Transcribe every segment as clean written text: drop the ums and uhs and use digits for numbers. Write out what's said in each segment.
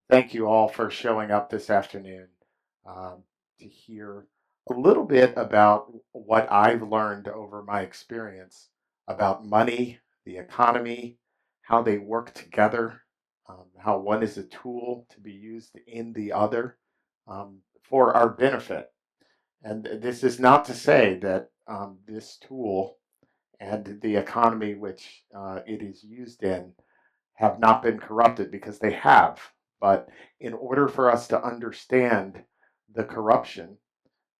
Thank you all for showing up this afternoon to hear a little bit about what I've learned over my experience about money, the economy, how they work together, how one is a tool to be used in the other for our benefit. And this is not to say that this tool and the economy which it is used in have not been corrupted, because they have. But in order for us to understand the corruption,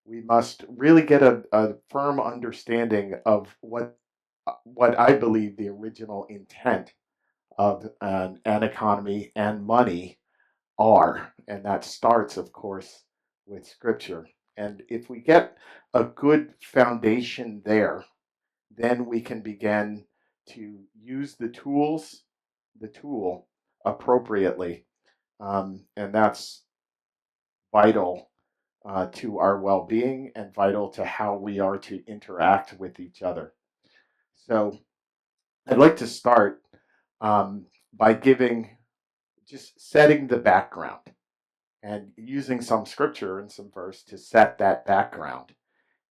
we must really get a firm understanding of what I believe the original intent of an economy and money are. And that starts, of course, with Scripture. And if we get a good foundation there, then we can begin to use the tool appropriately. And that's vital to our well being and vital to how we are to interact with each other. So I'd like to start by giving just setting the background and using some scripture and some verse to set that background.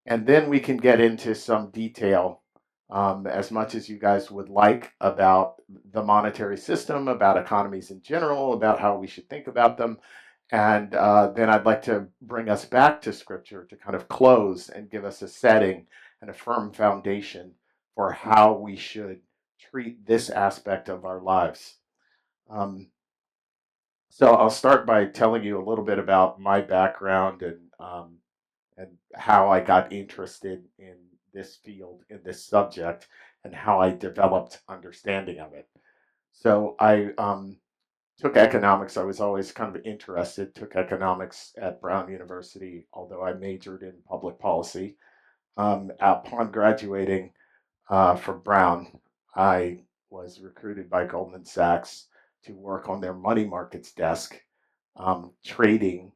And then we can get into some detail, as much as you guys would like, about the monetary system, about economies in general, about how we should think about them. And then I'd like to bring us back to Scripture to kind of close and give us a setting and a firm foundation for how we should treat this aspect of our lives. Um, so I'll start by telling you a little bit about my background and how I got interested in this field, in this subject, and how I developed understanding of it. So I took economics. I was always kind of interested, took economics at Brown University, although I majored in public policy. Upon graduating from Brown, I was recruited by Goldman Sachs to work on their money markets desk, trading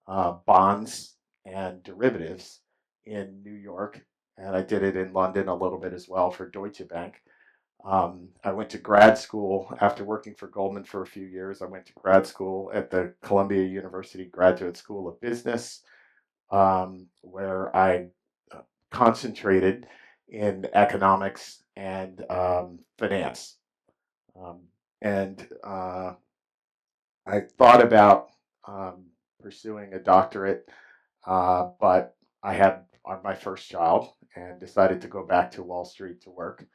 bonds and derivatives in New York, and I did it in London a little bit as well for Deutsche Bank. I went to grad school after working for Goldman for a few years. I went to grad school at the Columbia University Graduate School of Business, where I concentrated in economics and finance. Um, and I thought about pursuing a doctorate, but I had my first child and decided to go back to Wall Street to work,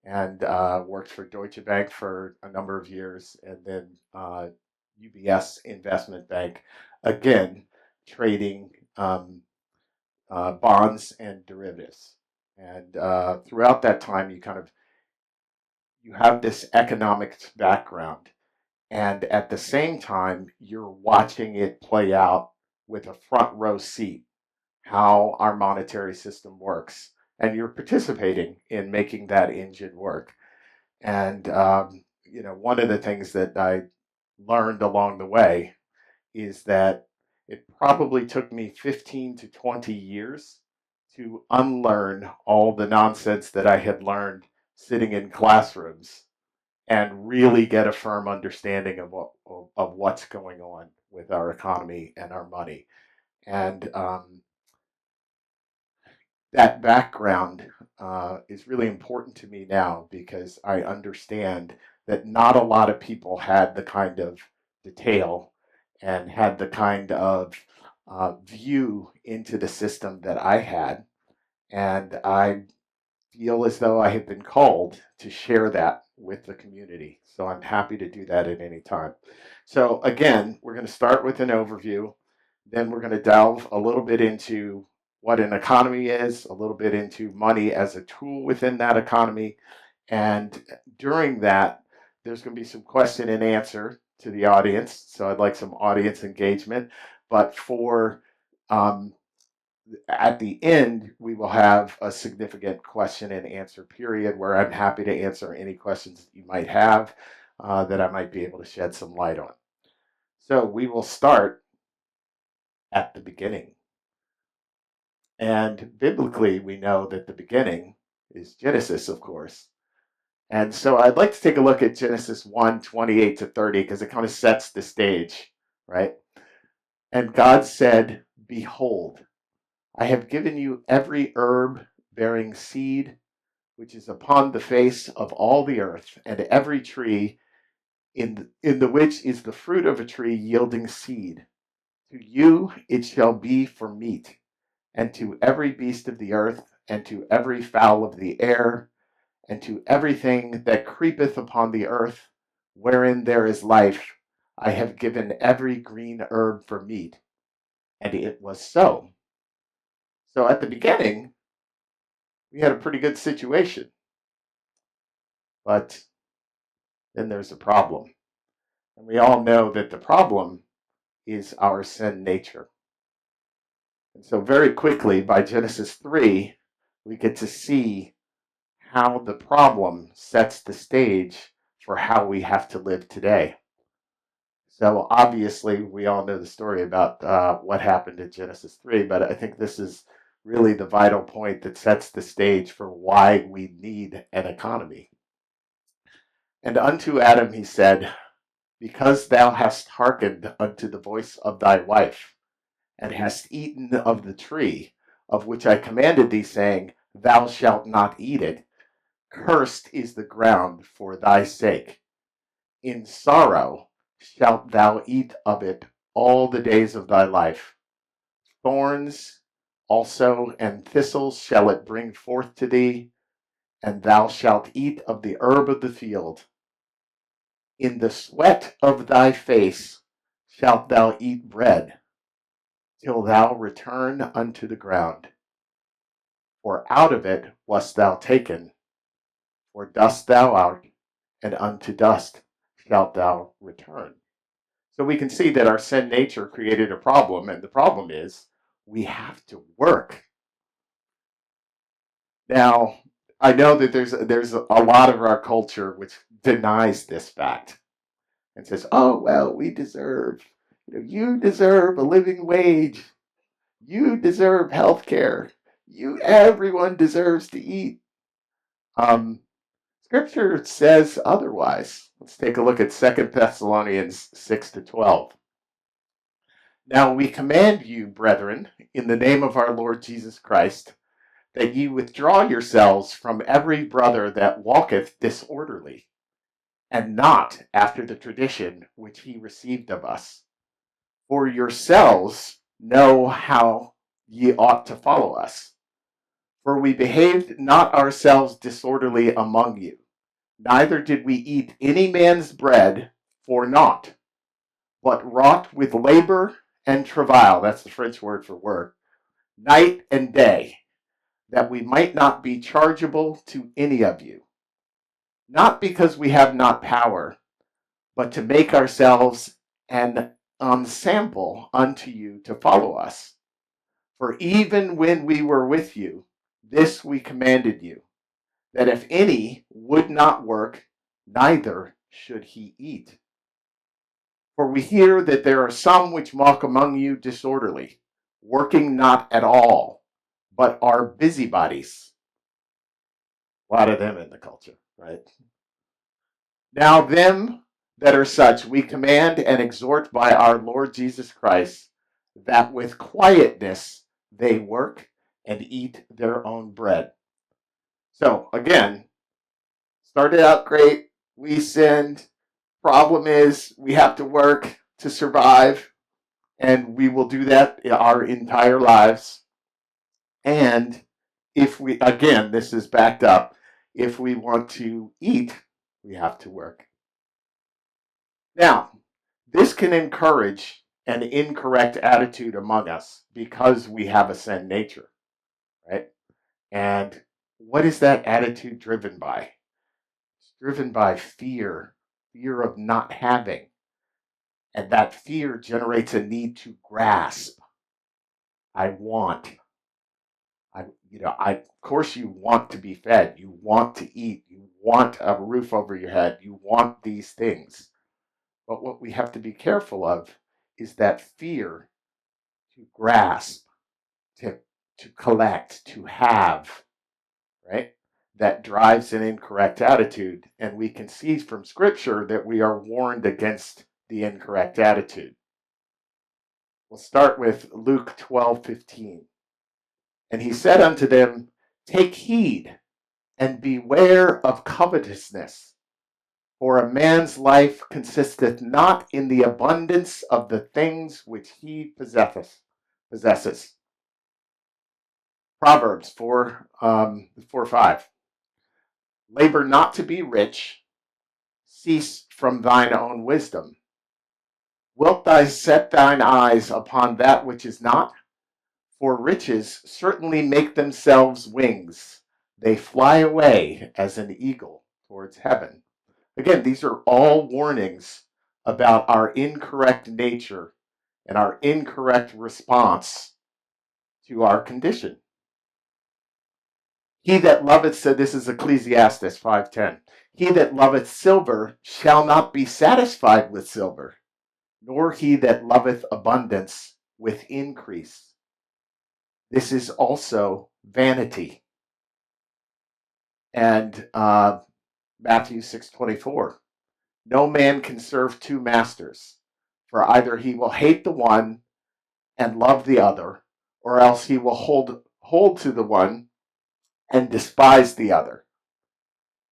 and worked for Deutsche Bank for a number of years, and then UBS Investment Bank, again trading bonds and derivatives. And throughout that time, you have this economics background, and at the same time, you're watching it play out with a front row seat, how our monetary system works. And you're participating in making that engine work. And, one of the things that I learned along the way is that it probably took me 15 to 20 years to unlearn all the nonsense that I had learned sitting in classrooms and really get a firm understanding of what's going on with our economy and our money. And that background is really important to me now, because I understand that not a lot of people had the kind of detail and had the kind of view into the system that I had. And I feel as though I have been called to share that with the community. So I'm happy to do that at any time. So, again, we're going to start with an overview. Then we're going to delve a little bit into what an economy is, a little bit into money as a tool within that economy. And during that, there's going to be some question and answer to the audience. So I'd like some audience engagement. But for at the end, we will have a significant question and answer period where I'm happy to answer any questions that you might have, that I might be able to shed some light on. So we will start at the beginning. And biblically, we know that the beginning is Genesis, of course. And so I'd like to take a look at Genesis 1:28 to 30 because it kind of sets the stage, right? And God said, "Behold, I have given you every herb bearing seed which is upon the face of all the earth, and every tree in the which is the fruit of a tree yielding seed. To you it shall be for meat, and to every beast of the earth, and to every fowl of the air, and to everything that creepeth upon the earth, wherein there is life, I have given every green herb for meat." And it was so. So at the beginning, we had a pretty good situation, but then there's a problem. And we all know that the problem is our sin nature. And so, very quickly, by Genesis 3, we get to see how the problem sets the stage for how we have to live today. So, obviously, we all know the story about what happened in Genesis 3, but I think this is really the vital point that sets the stage for why we need an economy. And unto Adam he said, "Because thou hast hearkened unto the voice of thy wife, and hast eaten of the tree of which I commanded thee, saying, Thou shalt not eat it, cursed is the ground for thy sake. In sorrow shalt thou eat of it all the days of thy life. Thorns also and thistles shall it bring forth to thee, and thou shalt eat of the herb of the field. In the sweat of thy face shalt thou eat bread, till thou return unto the ground. For out of it wast thou taken, for dust thou art, and unto dust shalt thou return." So we can see that our sin nature created a problem, and the problem is we have to work. Now, I know that there's a lot of our culture which denies this fact and says, "Oh well, we deserve, you deserve a living wage, you deserve health care, everyone deserves to eat." Um, Scripture says otherwise. Let's take a look at 2 Thessalonians 6 to 12. "Now we command you, brethren, in the name of our Lord Jesus Christ, that ye withdraw yourselves from every brother that walketh disorderly, and not after the tradition which he received of us. For yourselves know how ye ought to follow us. For we behaved not ourselves disorderly among you, neither did we eat any man's bread for naught, but wrought with labor and travail," that's the French word for work, "night and day, that we might not be chargeable to any of you, not because we have not power, but to make ourselves an ensample unto you to follow us. For even when we were with you, this we commanded you, that if any would not work, neither should he eat. For we hear that there are some which walk among you disorderly, working not at all, but are busybodies." A lot of them in the culture, right? "Now them that are such we command and exhort by our Lord Jesus Christ, that with quietness they work and eat their own bread." So again, started out great. We sinned. Problem is, we have to work to survive, and we will do that our entire lives. And if we, again, this is backed up, if we want to eat, we have to work. Now, this can encourage an incorrect attitude among us because we have a sin nature, right? And what is that attitude driven by? It's driven by fear, fear of not having. And that fear generates a need to grasp. I want. Of course, you want to be fed. You want to eat. You want a roof over your head. You want these things. But what we have to be careful of is that fear to grasp, to, to collect, to have, right? that drives an incorrect attitude. And we can see from Scripture that we are warned against the incorrect attitude. We'll start with Luke 12:15. And he said unto them, take heed and beware of covetousness, for a man's life consisteth not in the abundance of the things which he possesses. Proverbs 4:5. Labor not to be rich, cease from thine own wisdom. Wilt thou set thine eyes upon that which is not? For riches certainly make themselves wings. They fly away as an eagle towards heaven. Again, these are all warnings about our incorrect nature and our incorrect response to our condition. He that loveth, so this is Ecclesiastes 5:10. He that loveth silver shall not be satisfied with silver, nor he that loveth abundance with increase. This is also vanity. And Matthew 6:24. No man can serve two masters, for either he will hate the one and love the other, or else he will hold to the one and despise the other.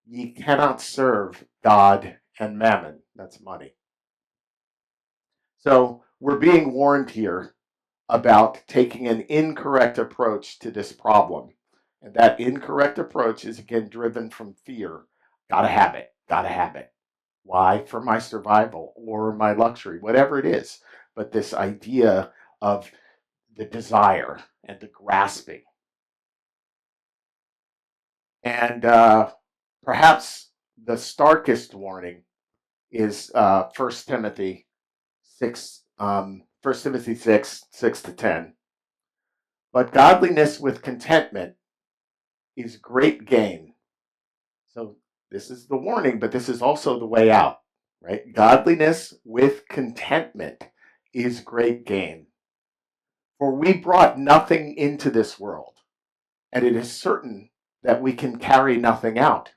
Ye cannot serve God and mammon. That's money. So we're being warned here about taking an incorrect approach to this problem. And that incorrect approach is again driven from fear. Gotta have it. Gotta have it. Why? For my survival or my luxury, whatever it is. But this idea of the desire and the grasping. And perhaps the starkest warning is 1 Timothy 6, 1 Timothy 6 to 10. But godliness with contentment is great gain. So this is the warning, but this is also the way out, right? Godliness with contentment is great gain. For we brought nothing into this world, and it is certain that we can carry nothing out.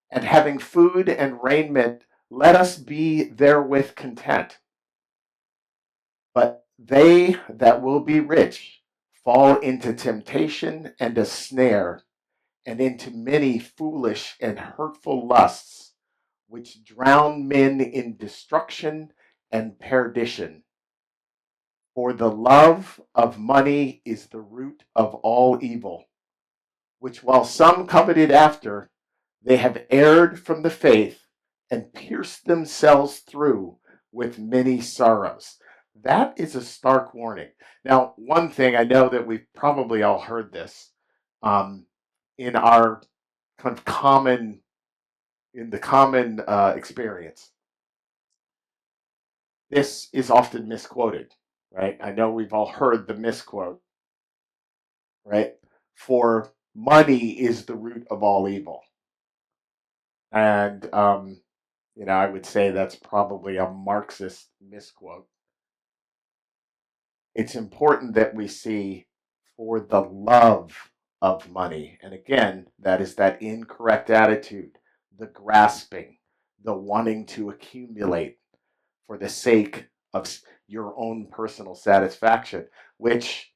And having food and raiment, let us be therewith content. But they that will be rich fall into temptation and a snare, and into many foolish and hurtful lusts, which drown men in destruction and perdition. For the love of money is the root of all evil, which while some coveted after, they have erred from the faith and pierced themselves through with many sorrows. That is a stark warning. Now, one thing I know that we've probably all heard this in our kind of common experience. This is often misquoted, right? I know we've all heard the misquote, right? For money is the root of all evil. And, I would say that's probably a Marxist misquote. It's important that we see for the love of money. And again, that is that incorrect attitude, the grasping, the wanting to accumulate for the sake of your own personal satisfaction, which,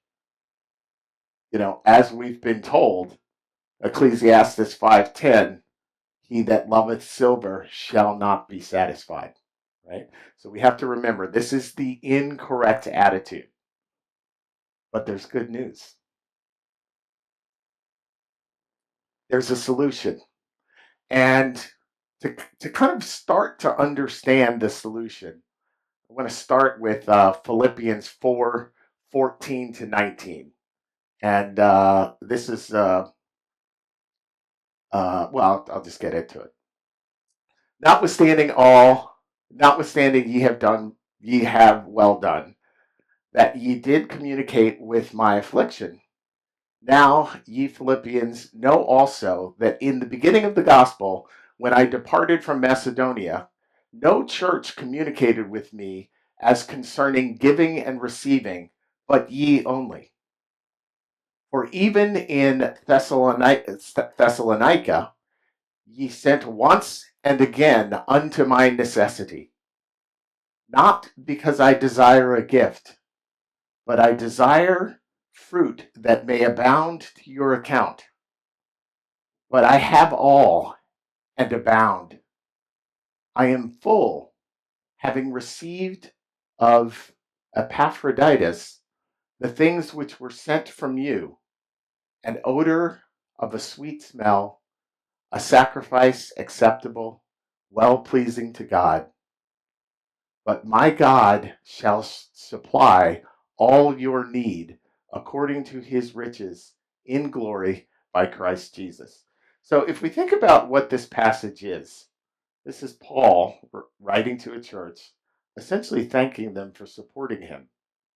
as we've been told, Ecclesiastes 5:10, he that loveth silver shall not be satisfied, right? So we have to remember this is the incorrect attitude. But there's good news. There's a solution. And to kind of start to understand the solution, I want to start with Philippians 4:14 to 19. And this is, well, I'll just get into it. Notwithstanding ye have well done, that ye did communicate with my affliction. Now, ye Philippians, know also that in the beginning of the gospel, when I departed from Macedonia, no church communicated with me as concerning giving and receiving, but ye only. For even in Thessalonica ye sent once and again unto my necessity, not because I desire a gift, but I desire fruit that may abound to your account. But I have all and abound. I am full, having received of Epaphroditus the things which were sent from you, an odor of a sweet smell, a sacrifice acceptable, well pleasing to God. But my God shall supply all your need according to his riches in glory by Christ Jesus. So if we think about what this passage is, this is Paul writing to a church, essentially thanking them for supporting him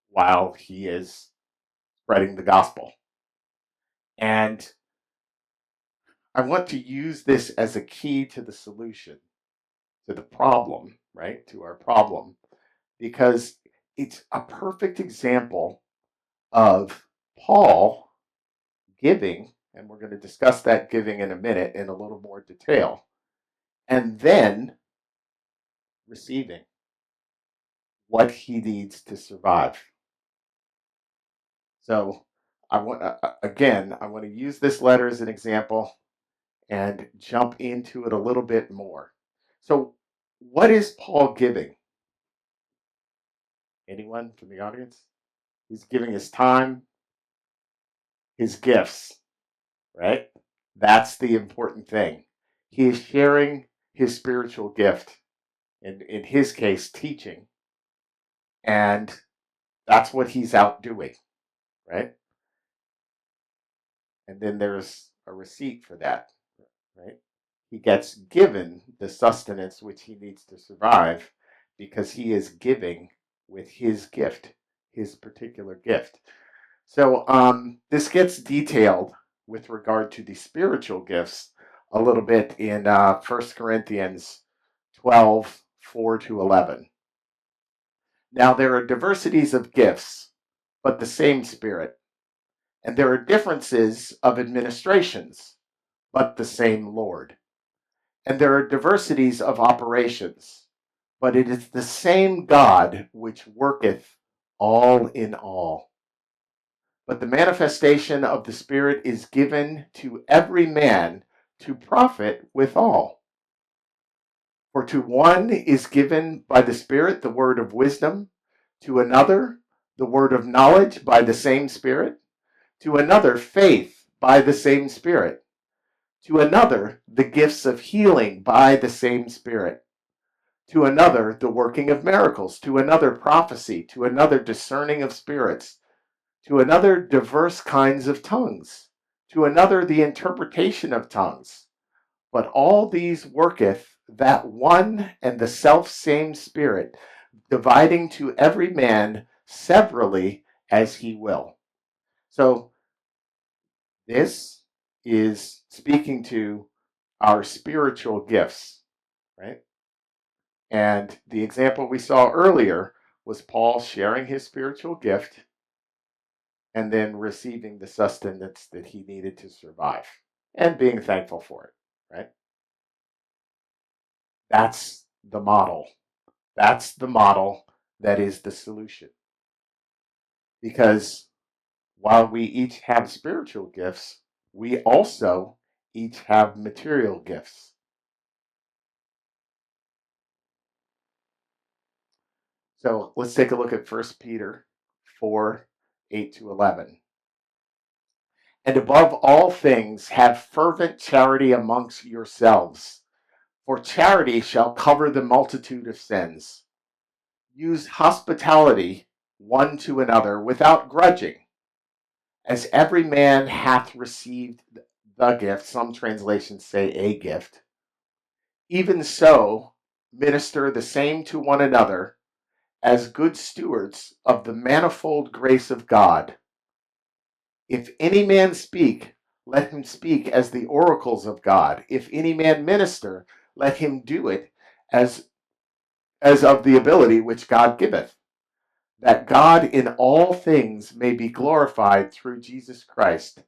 while he is spreading the gospel. And I want to use this as a key to the solution, to the problem, right? To our problem, because it's a perfect example of Paul giving, and we're going to discuss that giving in a minute in a little more detail, and then receiving what he needs to survive. So I want to use this letter as an example and jump into it a little bit more. So what is Paul giving? Anyone from the audience? He's giving his time, his gifts, right? That's the important thing. He is sharing his spiritual gift, in his case, teaching, and that's what he's out doing, right? And then there's a receipt for that, right? He gets given the sustenance which he needs to survive because he is giving with his gift, his particular gift. So this gets detailed with regard to the spiritual gifts a little bit in 1 Corinthians 12, 4 to 11. Now there are diversities of gifts, but the same Spirit. And there are differences of administrations, but the same Lord. And there are diversities of operations, but it is the same God which worketh all in all. But the manifestation of the Spirit is given to every man to profit withal. For to one is given by the Spirit the word of wisdom, to another the word of knowledge by the same Spirit, to another faith by the same Spirit, to another the gifts of healing by the same Spirit, to another the working of miracles, to another prophecy, to another discerning of spirits, to another diverse kinds of tongues, to another the interpretation of tongues. But all these worketh that one and the selfsame Spirit, dividing to every man severally as he will. So this is speaking to our spiritual gifts, right? And the example we saw earlier was Paul sharing his spiritual gift and then receiving the sustenance that he needed to survive and being thankful for it, right? That's the model. That's the model that is the solution. Because while we each have spiritual gifts, we also each have material gifts. So let's take a look at 1 Peter 4, 8 to 11. And above all things, have fervent charity amongst yourselves, for charity shall cover the multitude of sins. Use hospitality one to another without grudging, as every man hath received the gift. Some translations say a gift. Even so, minister the same to one another as good stewards of the manifold grace of God. If any man speak, let him speak as the oracles of God. If any man minister, let him do it as of the ability which God giveth, that God in all things may be glorified through Jesus Christ,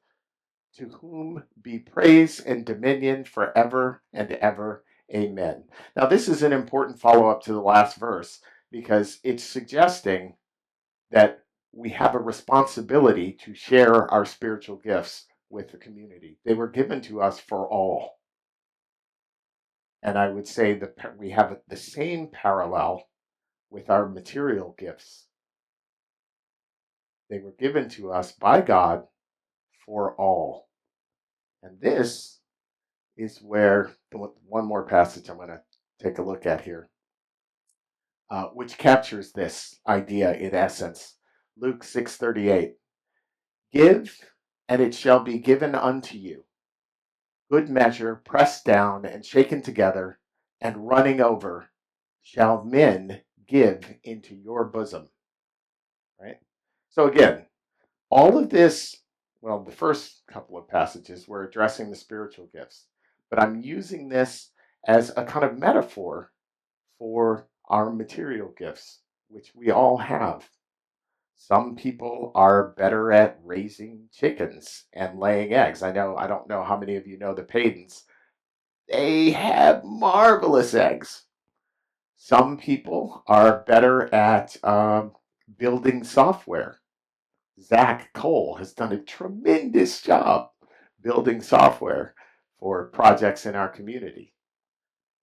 to whom be praise and dominion forever and ever. Amen. Now, this is an important follow up to the last verse because it's suggesting that we have a responsibility to share our spiritual gifts with the community. They were given to us for all. And I would say that we have the same parallel with our material gifts. They were given to us by God for all. And this is where one more passage I'm going to take a look at here, which captures this idea in essence. Luke 6:38. Give, and it shall be given unto you. Good measure, pressed down and shaken together, and running over, shall men give into your bosom. Right? So again, all of this, well, the first couple of passages were addressing the spiritual gifts, but I'm using this as a kind of metaphor for our material gifts, which we all have. Some people are better at raising chickens and laying eggs. I don't know how many of you know the Paydens. They have marvelous eggs. Some people are better at building software. Zach Cole has done a tremendous job building software for projects in our community.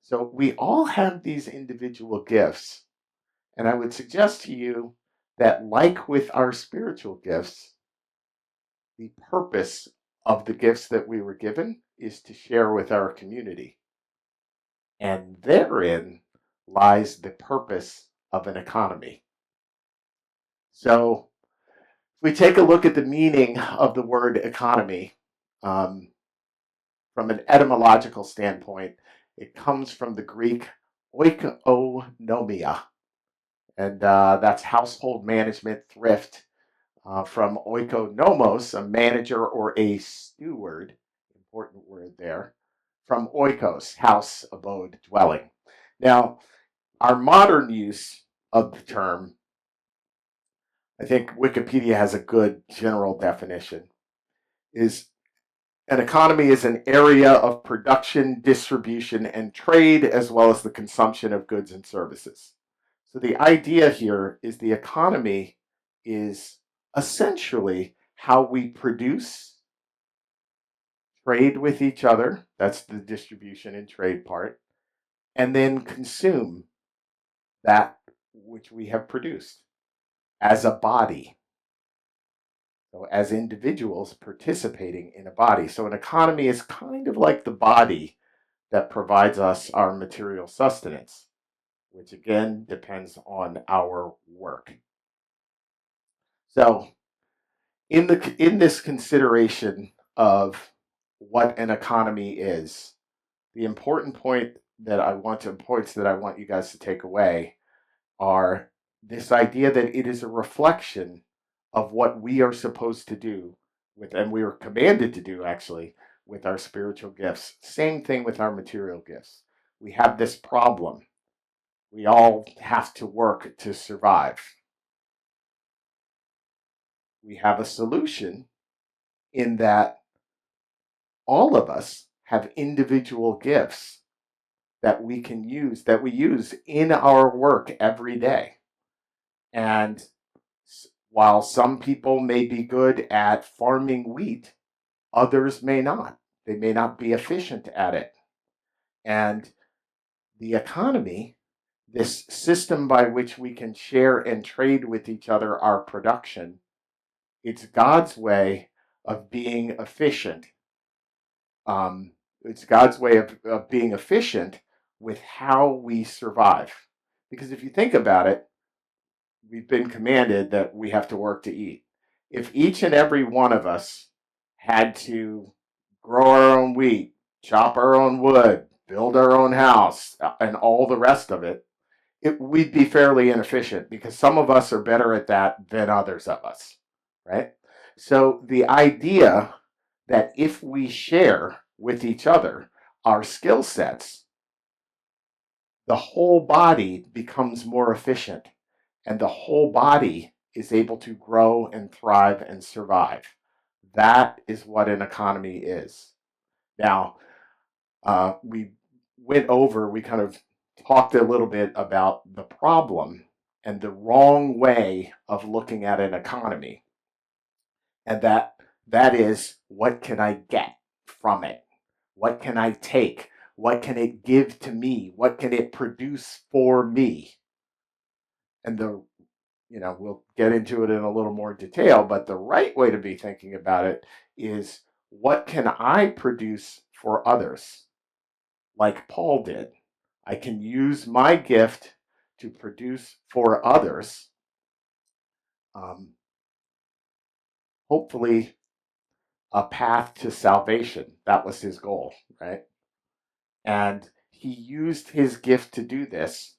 So we all have these individual gifts. And I would suggest to you that, like with our spiritual gifts, the purpose of the gifts that we were given is to share with our community. And therein lies the purpose of an economy. So if we take a look at the meaning of the word economy, from an etymological standpoint, it comes from the Greek oikonomia, and that's household management, thrift, from oikonomos, a manager or a steward, important word there, from oikos, house, abode, dwelling. Now, our modern use of the term, I think Wikipedia has a good general definition, is an economy is an area of production, distribution, and trade, as well as the consumption of goods and services. So the idea here is the economy is essentially how we produce, trade with each other, that's the distribution and trade part, and then consume that which we have produced as a body. So as individuals participating in a body. So an economy is kind of like the body that provides us our material sustenance, which again depends on our work. So in this consideration of what an economy is, the important points that I want you guys to take away are this idea that it is a reflection of what we are supposed to do with, and we are commanded to do actually, with our spiritual gifts. Same thing with our material gifts. We have this problem. We all have to work to survive. We have a solution in that all of us have individual gifts that we can use, that we use in our work every day. And while some people may be good at farming wheat, others may not. They may not be efficient at it. And the economy, this system by which we can share and trade with each other our production, it's God's way of being efficient. It's God's way of being efficient with how we survive. Because if you think about it, we've been commanded that we have to work to eat. If each and every one of us had to grow our own wheat, chop our own wood, build our own house, and all the rest of it, we'd be fairly inefficient because some of us are better at that than others of us, right? So the idea that if we share with each other our skill sets, the whole body becomes more efficient. and the whole body is able to grow and thrive and survive. That is what an economy is. Now, we we kind of talked a little bit about the problem and the wrong way of looking at an economy. And that is, what can I get from it? What can I take? What can it give to me? What can it produce for me? And we'll get into it in a little more detail, but the right way to be thinking about it is, what can I produce for others? Like Paul did. I can use my gift to produce for others, hopefully a path to salvation. That was his goal, right? And he used his gift to do this.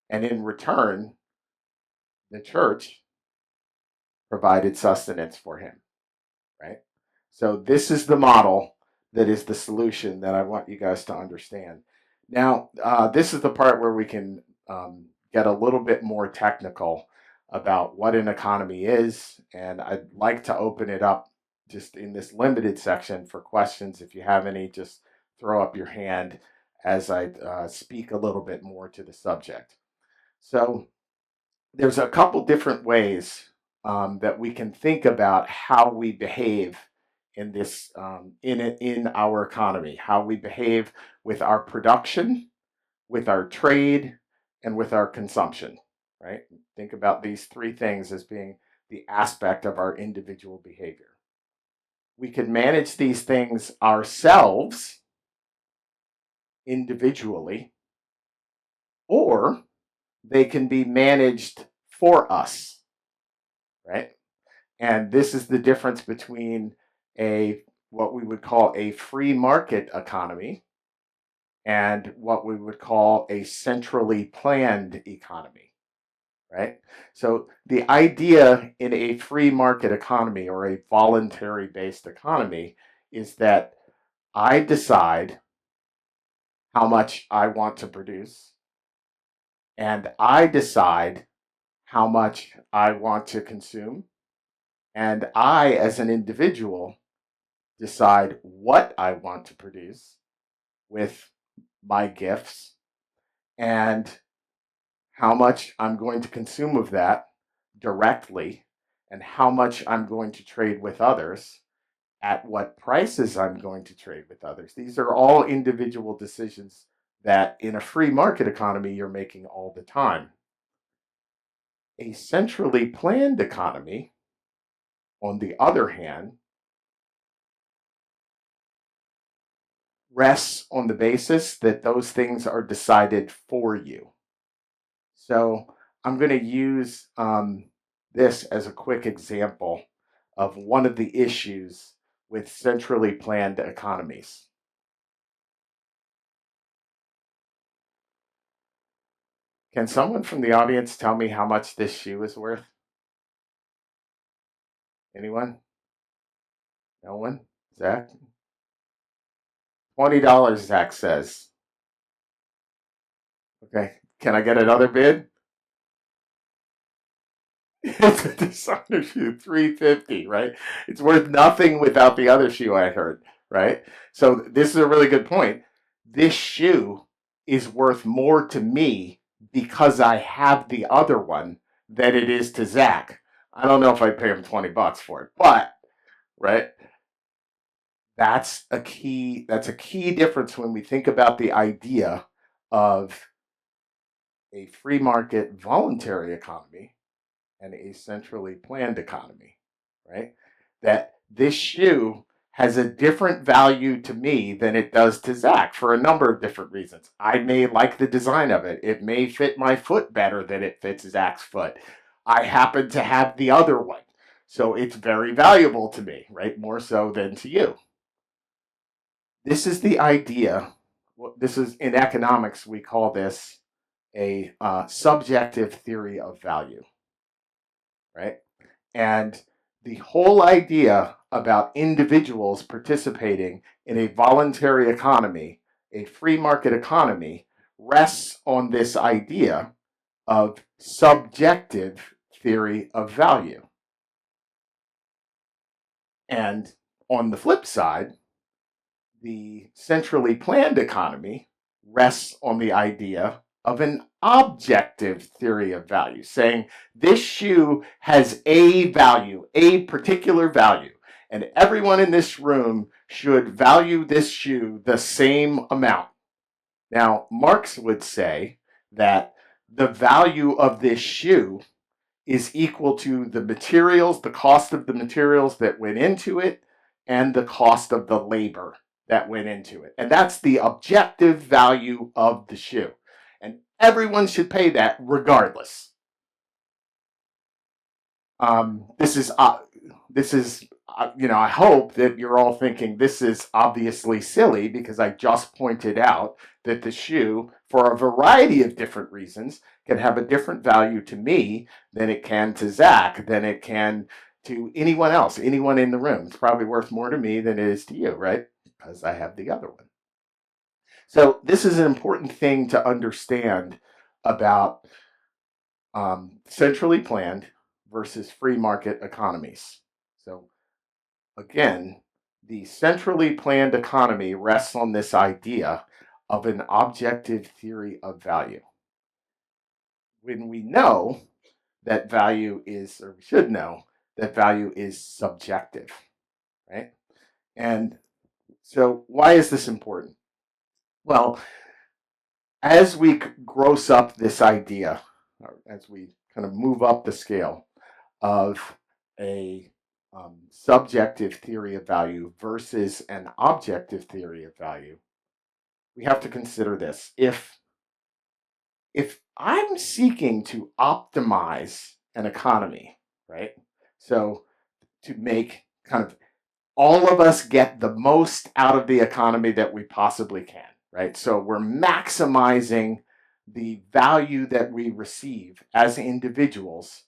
And in return, the church provided sustenance for him, right? So this is the model that is the solution that I want you guys to understand. Now, this is the part where we can get a little bit more technical about what an economy is, and I'd like to open it up just in this limited section for questions. If you have any, just throw up your hand as I speak a little bit more to the subject. So there's a couple different ways that we can think about how we behave in this in our economy, how we behave with our production, with our trade, and with our consumption, right? Think about these three things as being the aspect of our individual behavior. We can manage these things ourselves individually, or they can be managed for us, right? And this is the difference between what we would call a free market economy and what we would call a centrally planned economy, right? So the idea in a free market economy or a voluntary based economy is that I decide how much I want to produce, and I decide how much I want to consume, and I, as an individual, decide what I want to produce with my gifts and how much I'm going to consume of that directly, and how much I'm going to trade with others, at what prices I'm going to trade with others. These are all individual decisions that in a free market economy you're making all the time. A centrally planned economy, on the other hand, rests on the basis that those things are decided for you. So I'm going to use this as a quick example of one of the issues with centrally planned economies. Can someone from the audience tell me how much this shoe is worth? Anyone? No one? Zach? $20, Zach says. Okay. Can I get another bid? It's a designer shoe, $350, right? It's worth nothing without the other shoe, I heard, right? So this is a really good point. This shoe is worth more to me because I have the other one than it is to Zach. I don't know if I'd pay him $20 for it, but right, that's a key difference when we think about the idea of a free market voluntary economy and a centrally planned economy, right? That this shoe has a different value to me than it does to Zach for a number of different reasons. I may like the design of it. It may fit my foot better than it fits Zach's foot. I happen to have the other one. So it's very valuable to me, right? More so than to you. This is the idea. This is in economics, we call this a subjective theory of value, right? And the whole idea about individuals participating in a voluntary economy, a free market economy, rests on this idea of subjective theory of value. And on the flip side, the centrally planned economy rests on the idea of an objective theory of value, saying this shoe has a value, a particular value, and everyone in this room should value this shoe the same amount. Now, Marx would say that the value of this shoe is equal to the materials, the cost of the materials that went into it, and the cost of the labor that went into it. And that's the objective value of the shoe. And everyone should pay that regardless. This is I hope that you're all thinking this is obviously silly because I just pointed out that the shoe, for a variety of different reasons, can have a different value to me than it can to Zach, than it can to anyone else, anyone in the room. It's probably worth more to me than it is to you, right? Because I have the other one. So this is an important thing to understand about centrally planned versus free market economies. So again, the centrally planned economy rests on this idea of an objective theory of value. When we know that value is, or we should know, that value is subjective, right? And so why is this important? Well, as we gross up this idea, or as we kind of move up the scale of a subjective theory of value versus an objective theory of value, we have to consider this. If I'm seeking to optimize an economy, right? So to make kind of all of us get the most out of the economy that we possibly can, right? So we're maximizing the value that we receive as individuals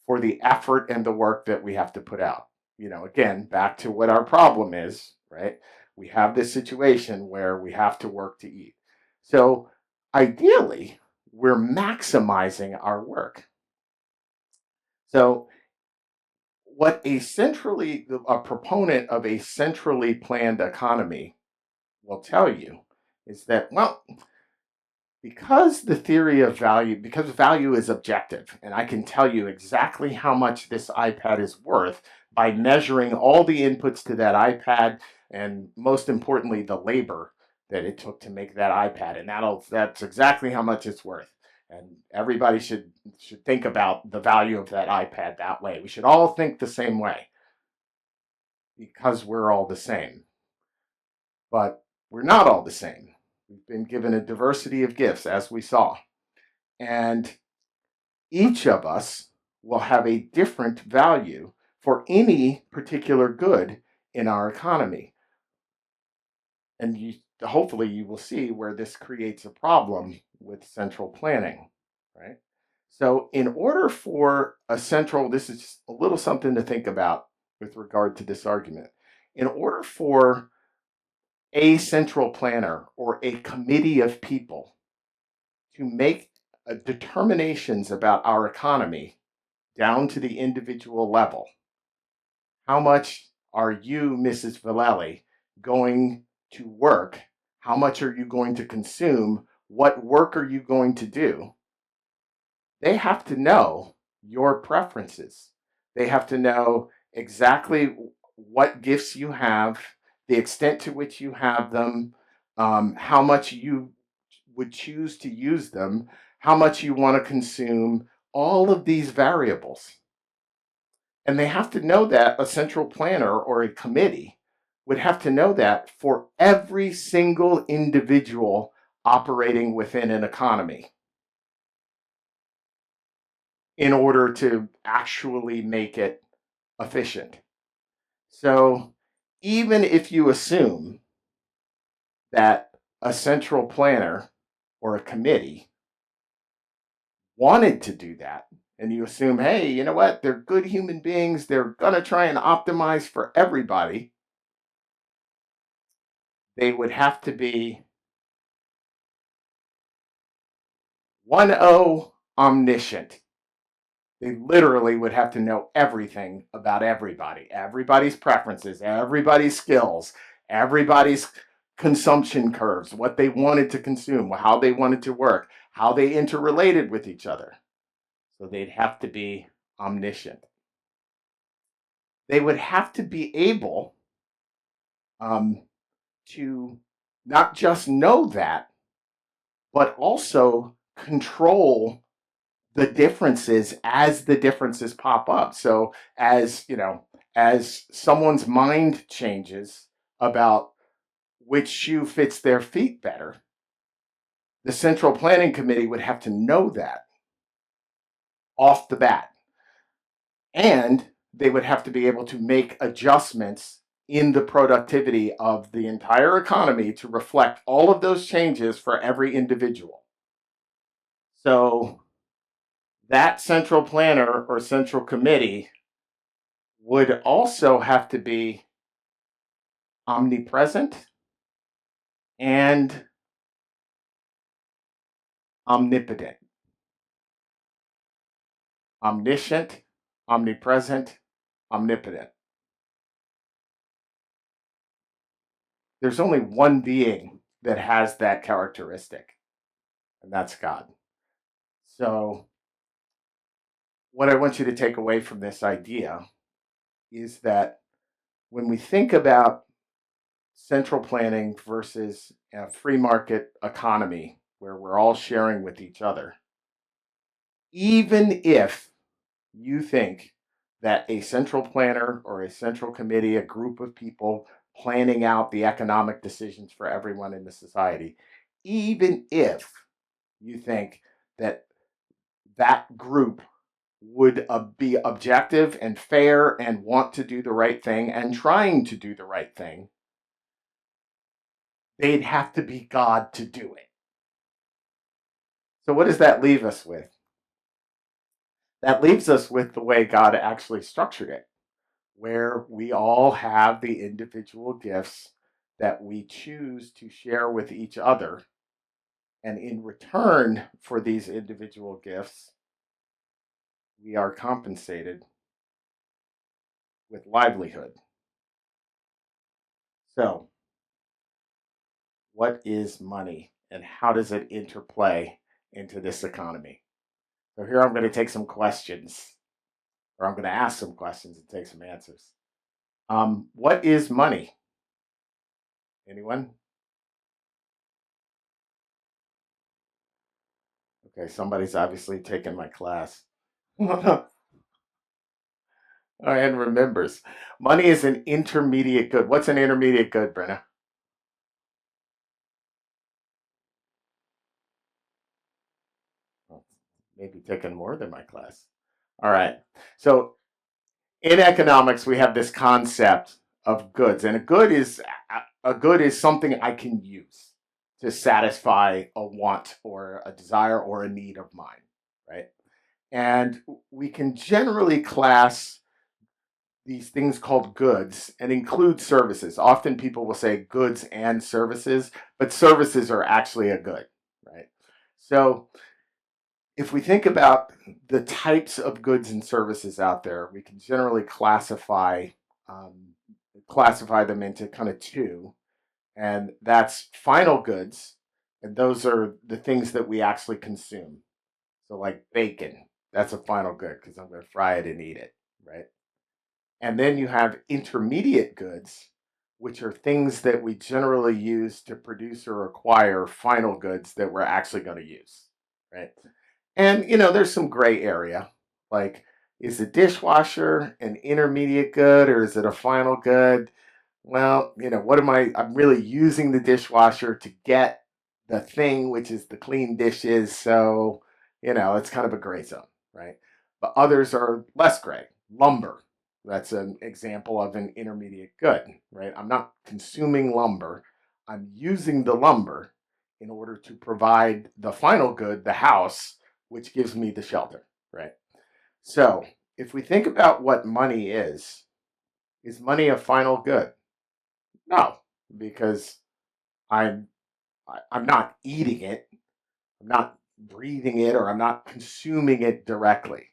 for the effort and the work that we have to put out. Again, back to what our problem is, right? We have this situation where we have to work to eat. So ideally, we're maximizing our work. So what a proponent of a centrally planned economy will tell you is that, well, because value is objective, and I can tell you exactly how much this iPad is worth by measuring all the inputs to that iPad, and most importantly, the labor that it took to make that iPad, and that's exactly how much it's worth. And everybody should think about the value of that iPad that way. We should all think the same way because we're all the same. But we're not all the same. We've been given a diversity of gifts, as we saw. And each of us will have a different value for any particular good in our economy. And hopefully you will see where this creates a problem with central planning, right? So in order for this is just a little something to think about with regard to this argument. In order for a central planner or a committee of people to make determinations about our economy down to the individual level, how much are you, Mrs. Vallely, going to work? How much are you going to consume? What work are you going to do? They have to know your preferences. They have to know exactly what gifts you have, the extent to which you have them, how much you would choose to use them, how much you want to consume, all of these variables. And they have to know that a central planner or a committee would have to know that for every single individual operating within an economy in order to actually make it efficient. So even if you assume that a central planner or a committee wanted to do that, and you assume, hey, you know what, they're good human beings, they're going to try and optimize for everybody, they would have to be 1-0 omniscient. They literally would have to know everything about everybody, everybody's preferences, everybody's skills, everybody's consumption curves, what they wanted to consume, how they wanted to work, how they interrelated with each other. So they'd have to be omniscient. They would have to be able um, to not just know that, but also control the differences as the differences pop up. So as you know, as someone's mind changes about which shoe fits their feet better, the central planning committee would have to know that off the bat. And they would have to be able to make adjustments in the productivity of the entire economy to reflect all of those changes for every individual. So that central planner or central committee would also have to be omnipresent and omnipotent. Omniscient, omnipresent, omnipotent. There's only one being that has that characteristic, and that's God. So, what I want you to take away from this idea is that when we think about central planning versus a free market economy where we're all sharing with each other, even if you think that a central planner or a central committee, a group of people planning out the economic decisions for everyone in the society, even if you think that that group would be objective and fair and want to do the right thing and trying to do the right thing, they'd have to be God to do it. So, what does that leave us with? That leaves us with the way God actually structured it, where we all have the individual gifts that we choose to share with each other. And in return for these individual gifts, we are compensated with livelihood. So, what is money and how does it interplay into this economy? So, here I'm going to take some questions, or I'm going to ask some questions and take some answers. What is money? Anyone? Okay, somebody's obviously taken my class. And remembers. Money is an intermediate good. What's an intermediate good, Brenna? Well, maybe taken more than my class. All right. So in economics, we have this concept of goods, and a good is something I can use to satisfy a want or a desire or a need of mine, right? And we can generally class these things called goods and include services. Often people will say goods and services, but services are actually a good, right? So if we think about the types of goods and services out there, we can generally um, classify them into kind of two, and that's final goods, and those are the things that we actually consume. So like bacon, that's a final good because I'm going to fry it and eat it, right? And then you have intermediate goods, which are things that we generally use to produce or acquire final goods that we're actually going to use, right? And there's some gray area. Like, is a dishwasher an intermediate good or is it a final good? Well, what am I'm really using the dishwasher to get the thing, which is the clean dishes. So, it's kind of a gray zone, right? But others are less gray. Lumber, that's an example of an intermediate good, right? I'm not consuming lumber. I'm using the lumber in order to provide the final good, the house, which gives me the shelter, right? So, if we think about what money is money a final good? No, because I'm I'm not eating it. I'm not breathing it or I'm not consuming it directly.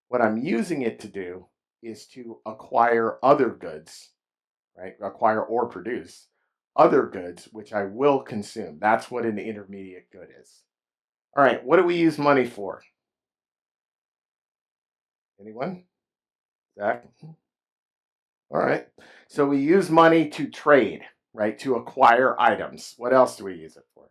What I'm using it to do is to acquire other goods, right? Acquire or produce other goods which I will consume. That's what an intermediate good is. All right, what do we use money for? Anyone? Zach? All right. So we use money to trade, right? To acquire items. What else do we use it for?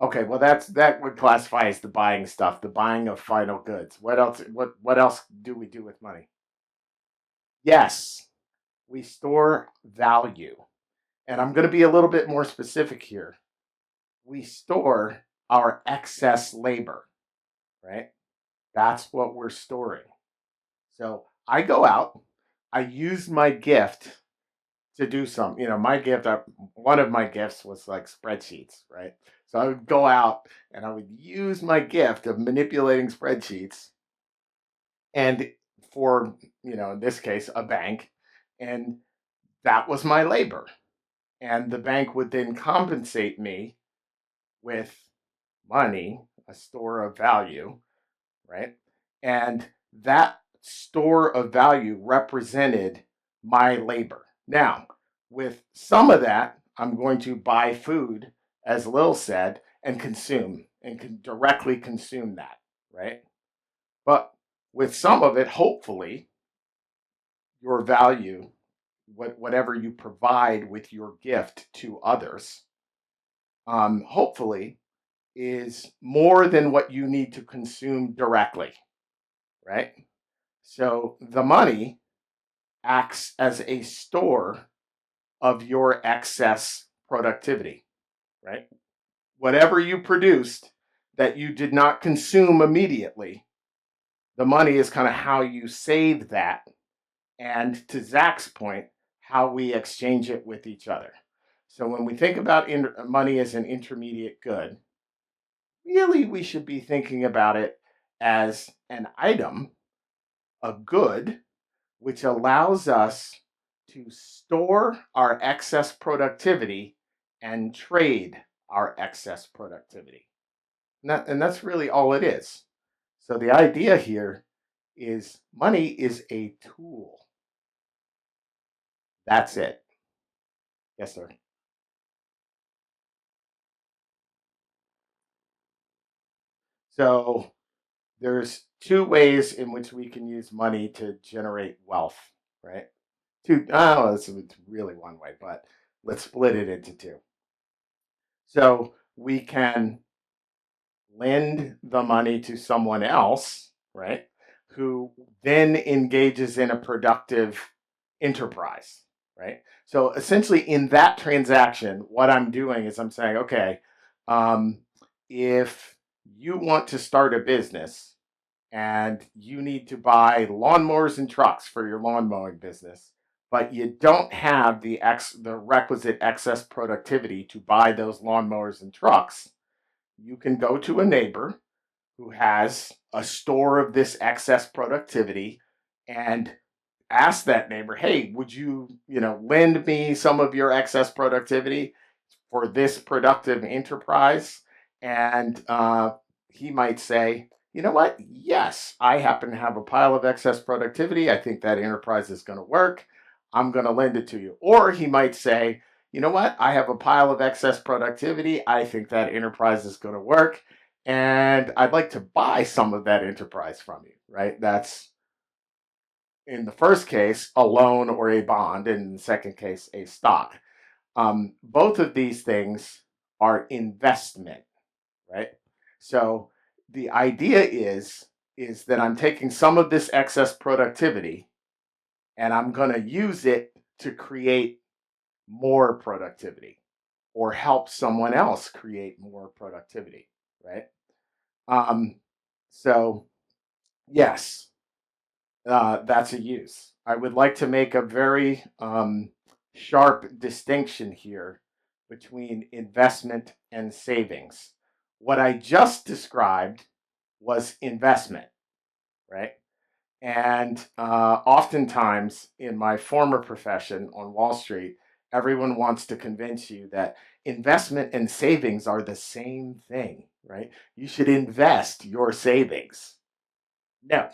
Okay, well that would classify as the buying stuff, the buying of final goods. What else do we do with money? Yes, we store value. And I'm going to be a little bit more specific here. We store our excess labor, right? That's what we're storing. So I go out, I use my gift to do something. My gift, one of my gifts was like spreadsheets, right? So I would go out and I would use my gift of manipulating spreadsheets and for, in this case, a bank. And that was my labor. And the bank would then compensate me with money, a store of value, right? And that store of value represented my labor. Now, with some of that, I'm going to buy food, as Lil said, and consume and can directly consume that, right? But with some of it, hopefully, your value, whatever you provide with your gift to others, hopefully, is more than what you need to consume directly, right? So the money acts as a store of your excess productivity, right? Whatever you produced that you did not consume immediately, the money is kind of how you save that. And to Zach's point, how we exchange it with each other. So when we think about money as an intermediate good, really we should be thinking about it as an item, a good, which allows us to store our excess productivity and trade our excess productivity. And that's really all it is. So the idea here is money is a tool. That's it. Yes, sir. So there's two ways in which we can use money to generate wealth, right? Oh, it's really one way, but let's split it into two. So we can lend the money to someone else, right? Who then engages in a productive enterprise, right? So essentially, in that transaction, what I'm doing is I'm saying, okay, um, if you want to start a business and you need to buy lawnmowers and trucks for your lawn mowing business, but you don't have the requisite excess productivity to buy those lawnmowers and trucks, you can go to a neighbor who has a store of this excess productivity and ask that neighbor, hey, would you, lend me some of your excess productivity for this productive enterprise? And he might say, you know what? Yes, I happen to have a pile of excess productivity. I think that enterprise is going to work. I'm going to lend it to you. Or he might say, you know what? I have a pile of excess productivity. I think that enterprise is going to work. And I'd like to buy some of that enterprise from you, right? That's in the first case, a loan or a bond, and in the second case, a stock. Both of these things are investment, right? So the idea is that I'm taking some of this excess productivity and I'm going to use it to create more productivity or help someone else create more productivity, right? Um, so yes, that's a use. I would like to make a very sharp distinction here between investment and savings. What I just described was investment, right? And oftentimes in my former profession on Wall Street, Everyone wants to convince you that investment and savings are the same thing, right? You should invest your savings. No,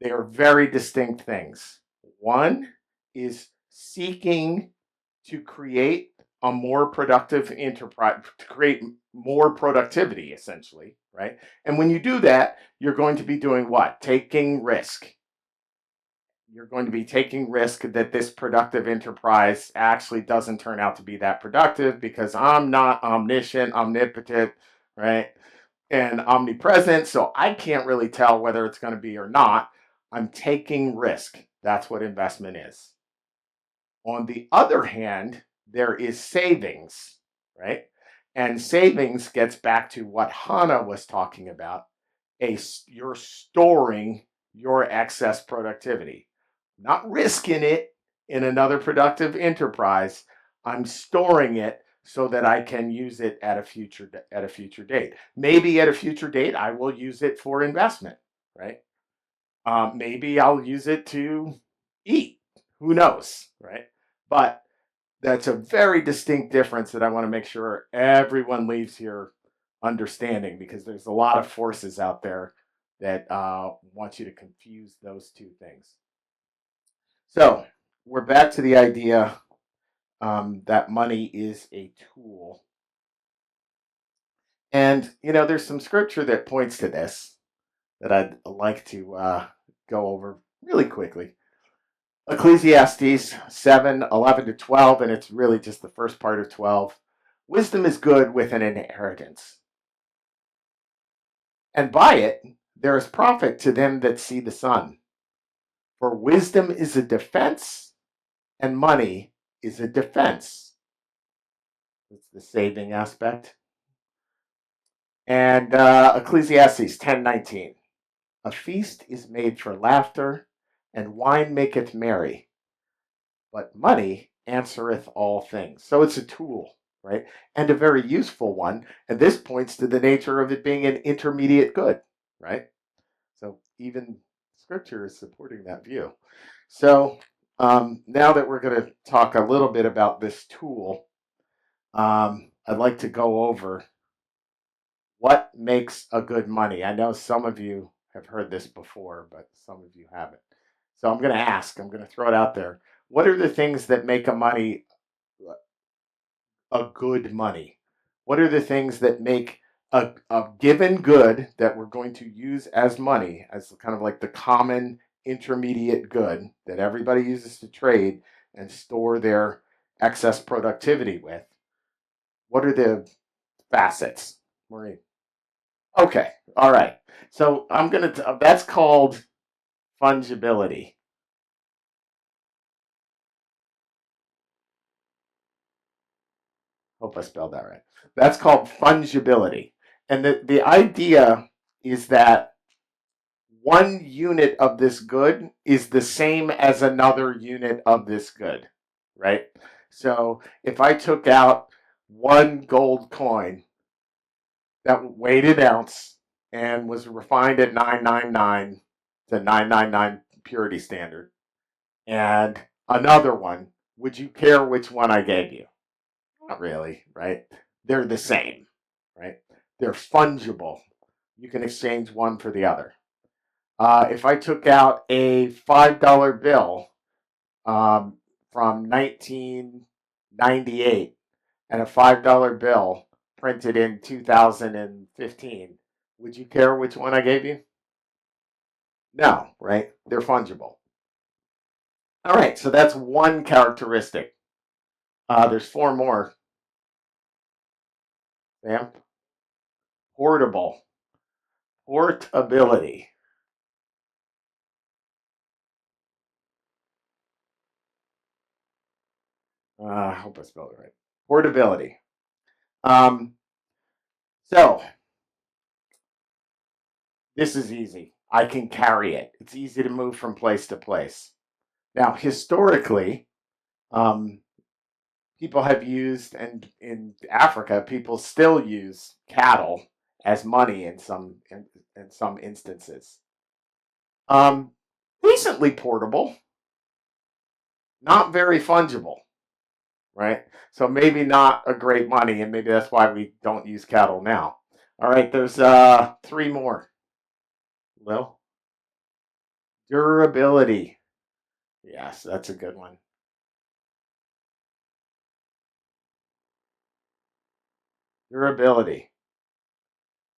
they are very distinct things. One is seeking to create a more productive enterprise, to create more productivity, essentially, right? And when you do that, you're going to be doing what? Taking risk. You're going to be taking risk that this productive enterprise actually doesn't turn out to be that productive because I'm not omniscient, omnipotent, right? And omnipresent, so I can't really tell whether it's going to be or not. I'm taking risk. That's what investment is. On the other hand, there is savings, right? And savings gets back to what Hannah was talking about. You're storing your excess productivity, not risking it in another productive enterprise. I'm storing it so that I can use it at a future date. Maybe at a future date, I will use it for investment, right? Maybe I'll use it to eat. Who knows, right? But that's a very distinct difference that I want to make sure everyone leaves here understanding, because there's a lot of forces out there that want you to confuse those two things. So we're back to the idea that money is a tool. And, there's some scripture that points to this that I'd like to go over really quickly. Ecclesiastes 7:11-12, and it's really just the first part of 12. Wisdom is good with an inheritance, and by it there is profit to them that see the sun. For wisdom is a defense, and money is a defense. It's the saving aspect. And Ecclesiastes 10:19. A feast is made for laughter, and wine maketh merry, but money answereth all things. So it's a tool, right? And a very useful one. And this points to the nature of it being an intermediate good, right? So even scripture is supporting that view. So now that we're going to talk a little bit about this tool, I'd like to go over what makes a good money. I know some of you have heard this before, but some of you haven't. So I'm going to ask, I'm going to throw it out there. What are the things that make a good money? What are the things that make a given good that we're going to use as money, as kind of like the common intermediate good that everybody uses to trade and store their excess productivity with? What are the facets, Maureen? Okay, all right. So that's called fungibility. Hope I spelled that right. That's called fungibility. And the idea is that one unit of this good is the same as another unit of this good, right? So if I took out one gold coin that weighed an ounce and was refined at 999 to 999 purity standard, and another one, would you care which one I gave you? Not really, right? They're the same, right? They're fungible. You can exchange one for the other. If I took out a $5 bill from 1998 and a $5 bill printed in 2015, would you care which one I gave you? No, right? They're fungible. All right, so that's one characteristic. There's four more. Sam? Portable. Portability. I hope I spelled it right. Portability. Um, so this is easy. I can carry it. It's easy to move from place to place. Now, historically, um, people have used, and in Africa, people still use cattle as money in some instances. Um, Decently portable, not very fungible. right? So maybe not a great money, and maybe that's why we don't use cattle now. All right, there's three more. Lil, durability. Yes, that's a good one. Durability.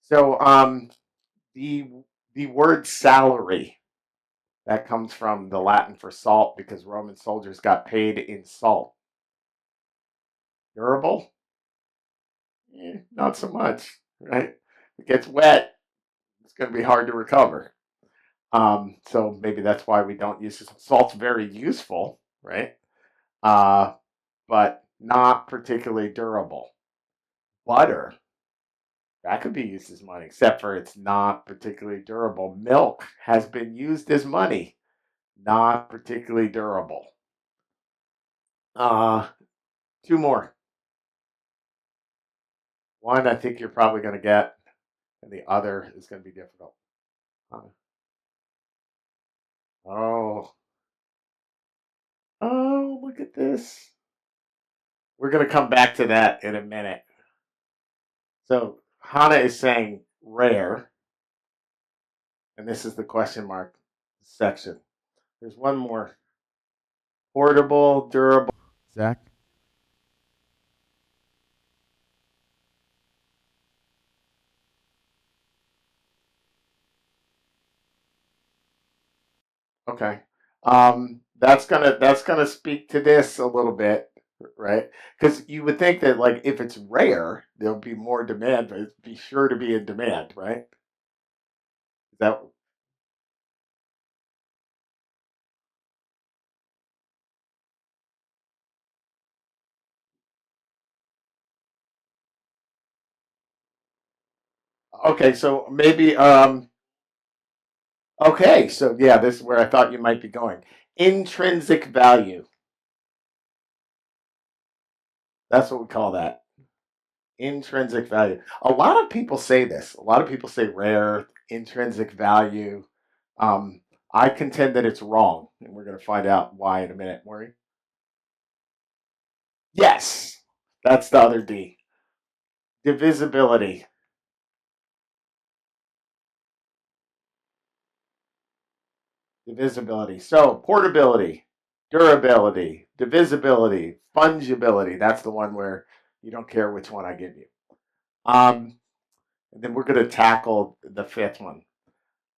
So the the word salary, that comes from the Latin for salt because Roman soldiers got paid in salt. Durable? Not so much, right? If it gets wet, it's going to be hard to recover. So maybe that's why we don't use it. Salt's very useful, right? Uh, but not particularly durable. Butter, that could be used as money, except for it's not particularly durable. Milk has been used as money, not particularly durable. Uh, two more. One I think you're probably going to get, and the other is going to be difficult. Uh, oh, oh, look at this. We're going to come back to that in a minute. So Hana is saying rare, and this is the question mark section. There's one more. Portable, durable. Zach? Okay. That's gonna speak to this a little bit, right? Because you would think that like if it's rare, there'll be more demand, but it'd be sure to be in demand, right? Is that okay? So maybe okay. So yeah, this is where I thought you might be going. Intrinsic value. That's what we call that. Intrinsic value. A lot of people say this. A lot of people say rare, intrinsic value. Um, I contend that it's wrong, and we're going to find out why in a minute, Maury. Yes, that's the other D. Divisibility. Divisibility. So portability, durability, divisibility, fungibility. That's the one where you don't care which one I give you. Um, and then we're going to tackle the fifth one.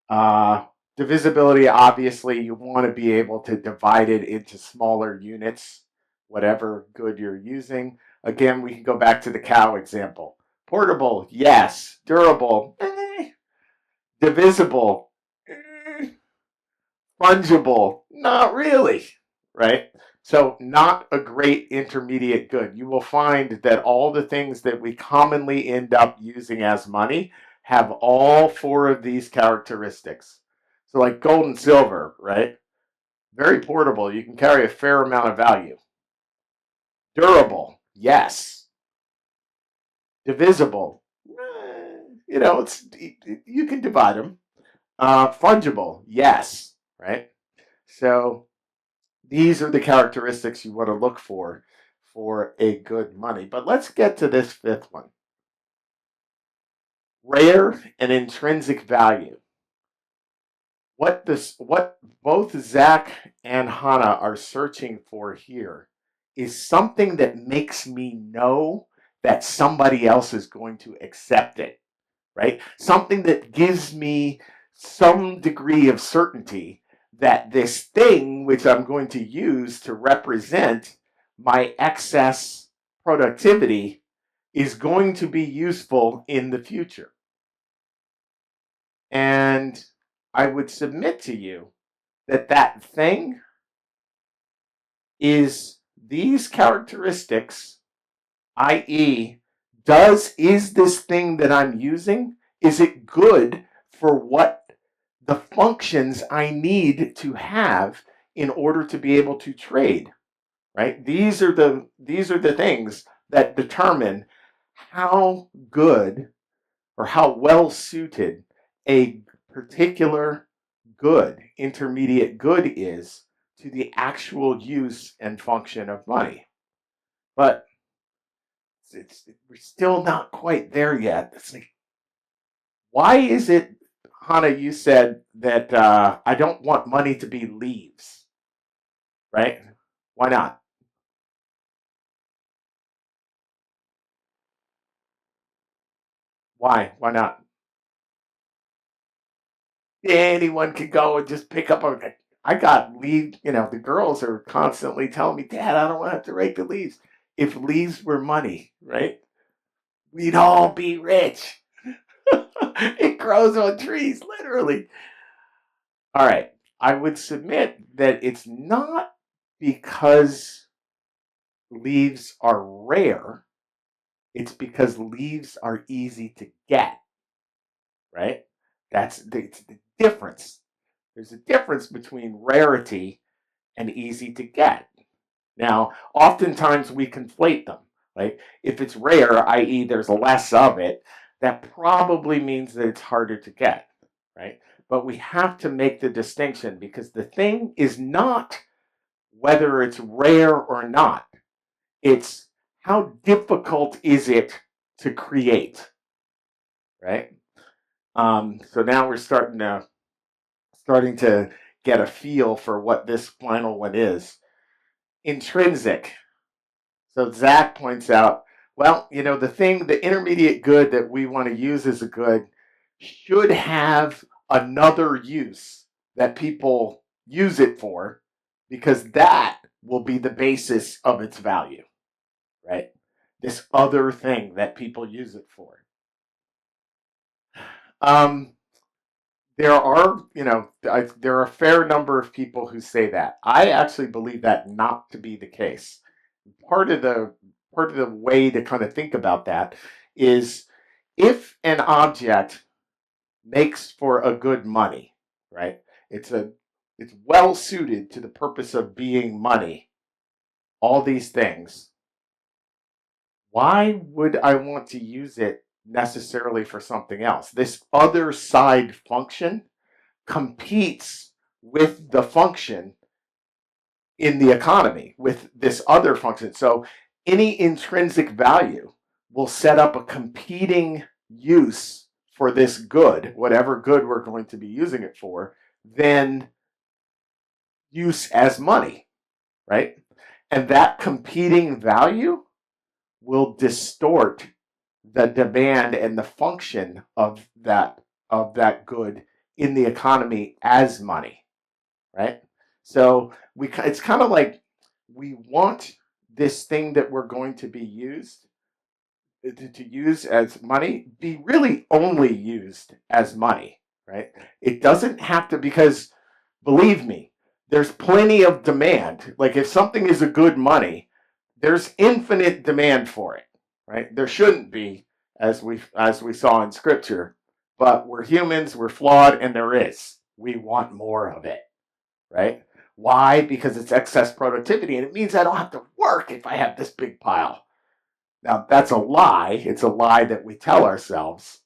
Uh, Divisibility, obviously, you want to be able to divide it into smaller units, whatever good you're using. Again, we can go back to the cow example. Portable, yes. Durable, divisible, fungible, not really, right? So, not a great intermediate good. You will find that all the things that we commonly end up using as money have all four of these characteristics. So, like gold and silver, right? Very portable. You can carry a fair amount of value. Durable, yes. Divisible, it's you can divide them. Fungible, yes, right? So these are the characteristics you want to look for a good money. But let's get to this fifth one. Rare and intrinsic value. What both Zach and Hannah are searching for here is something that makes me know that somebody else is going to accept it, right? Something that gives me some degree of certainty that this thing which I'm going to use to represent my excess productivity is going to be useful in the future. And I would submit to you that that thing is these characteristics, i.e., is this thing that I'm using, is it good for what the functions I need to have in order to be able to trade, right? These are the things that determine how good or how well suited a particular good, intermediate good is to the actual use and function of money. But we're still not quite there yet. It's like, why is it, Hannah, you said that I don't want money to be leaves, right? Why not? Why? Why not? Anyone can go and just pick up a. I got leave. The girls are constantly telling me, Dad, I don't want to have to rake the leaves. If leaves were money, right? We'd all be rich. It grows on trees, literally. All right. I would submit that it's not because leaves are rare, it's because leaves are easy to get, right? It's the difference. There's a difference between rarity and easy to get. Now, oftentimes we conflate them. Like if it's rare, i.e., there's less of it, that probably means that it's harder to get, right? But we have to make the distinction because the thing is not whether it's rare or not. It's how difficult is it to create, right? So now we're starting to get a feel for what this final one is. Intrinsic. So Zach points out, well, the intermediate good that we want to use as a good should have another use that people use it for because that will be the basis of its value, right? This other thing that people use it for. Um, there are a fair number of people who say that. I actually believe that not to be the case. Part of the part of the way to kind of think about that is if an object makes for a good money, right? It's a it's well suited to the purpose of being money. All these things. Why would I want to use it necessarily for something else? This other side function competes with the function in the economy with this other function. So any intrinsic value will set up a competing use for this good, whatever good we're going to be using it for, then use as money, right? And that competing value will distort the demand and the function of that good in the economy as money, right? So it's kind of like we want this thing that we're going to be used to use as money be really only used as money, right? It doesn't have to because believe me, there's plenty of demand. Like if something is a good money, there's infinite demand for it, right? There shouldn't be, as we saw in scripture, but we're humans, we're flawed, and there is. We want more of it, right? Why? Because it's excess productivity, and it means I don't have to work if I have this big pile. Now, that's a lie. It's a lie that we tell ourselves.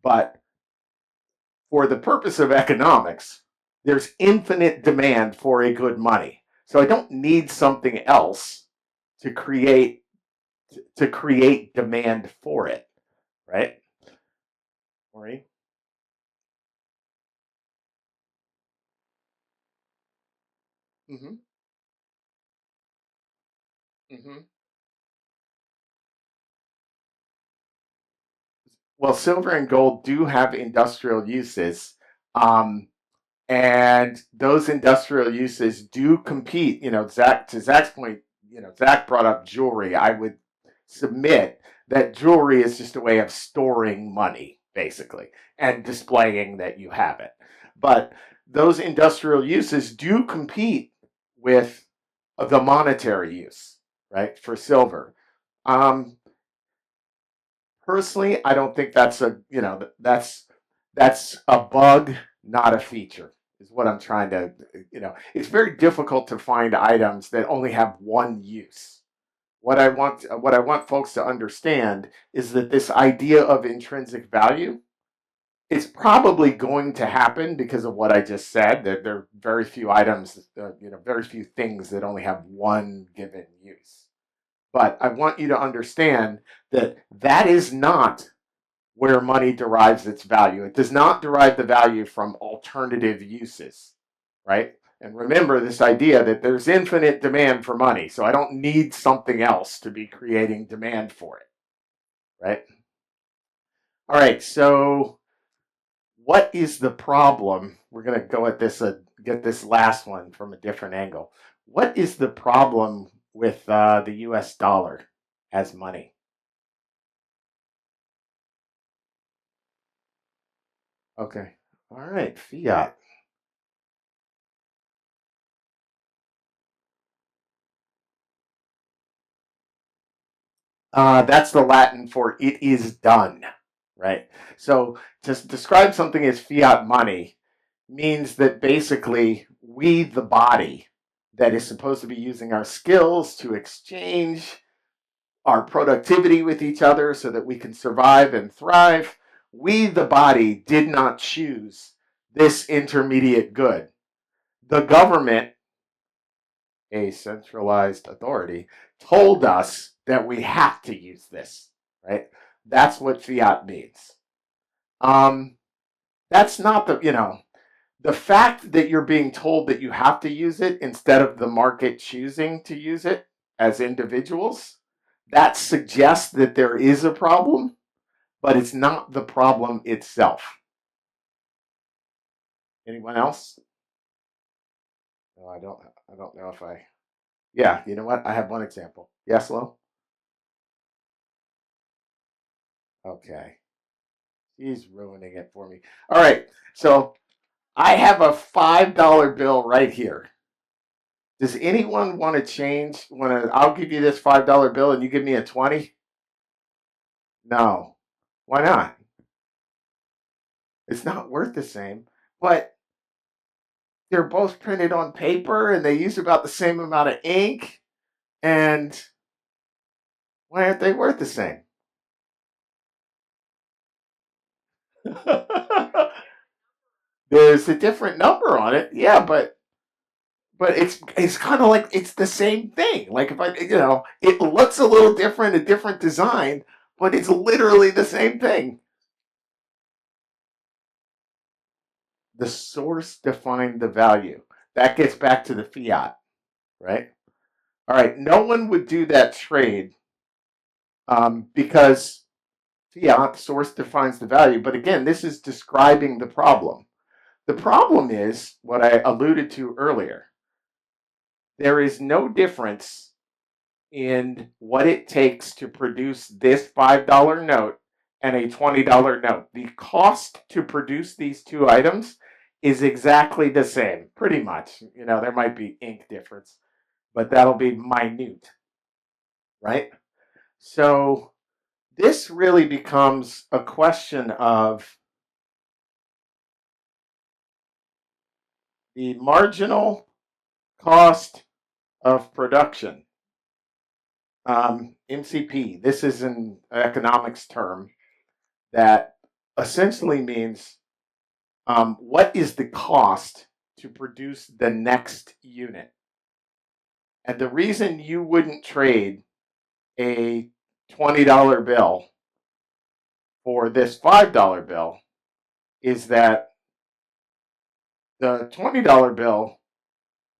But for the purpose of economics, there's infinite demand for a good money. So I don't need something else to create demand for it, right? Maureen? Mm-hmm. Mm-hmm. Well, silver and gold do have industrial uses. Um, and those industrial uses do compete. To Zach's point, Zach brought up jewelry. I would submit that jewelry is just a way of storing money, basically, and displaying that you have it. But those industrial uses do compete with the monetary use, right, for silver. Um, Personally, I don't think that's a bug, not a feature. Is what I'm trying to. It's very difficult to find items that only have one use. What I want folks to understand is that this idea of intrinsic value is probably going to happen because of what I just said. That there are very few items, very few things that only have one given use. But I want you to understand that that is not where money derives its value. It does not derive the value from alternative uses, right? And remember this idea that there's infinite demand for money. So I don't need something else to be creating demand for it, right? All right, so what is the problem? We're going to go at this, get this last one from a different angle. What is the problem with the US dollar as money? Okay. All right, fiat. That's the Latin for it is done, right? So to describe something as fiat money means that basically we, the body, that is supposed to be using our skills to exchange our productivity with each other so that we can survive and thrive, we, the body, did not choose this intermediate good. The government, a centralized authority, told us that we have to use this, right? That's what fiat means. Um, that's not the fact that you're being told that you have to use it instead of the market choosing to use it as individuals, that suggests that there is a problem, but it's not the problem itself. Anyone else? No, I don't know if I. Yeah, you know what? I have one example. Yes, Lo? Okay. He's ruining it for me. All right. So I have a $5 bill right here. Does anyone want to change? I'll give you this $5 bill and you give me a 20? No. Why not? It's not worth the same, but they're both printed on paper and they use about the same amount of ink. And why aren't they worth the same? There's a different number on it. Yeah, but it's kind of like it's the same thing. Like if it looks a little different, a different design, but it's literally the same thing. The source defined the value. That gets back to the fiat, right? All right, no one would do that trade because fiat, the source defines the value. But again, this is describing the problem. The problem is what I alluded to earlier. There is no difference in what it takes to produce this $5 note and a $20 note. The cost to produce these two items is exactly the same, pretty much. There might be ink difference, but that'll be minute, right? So this really becomes a question of the marginal cost of production. MCP, this is an economics term that essentially means what is the cost to produce the next unit? And the reason you wouldn't trade a $20 bill for this $5 bill is that the $20 bill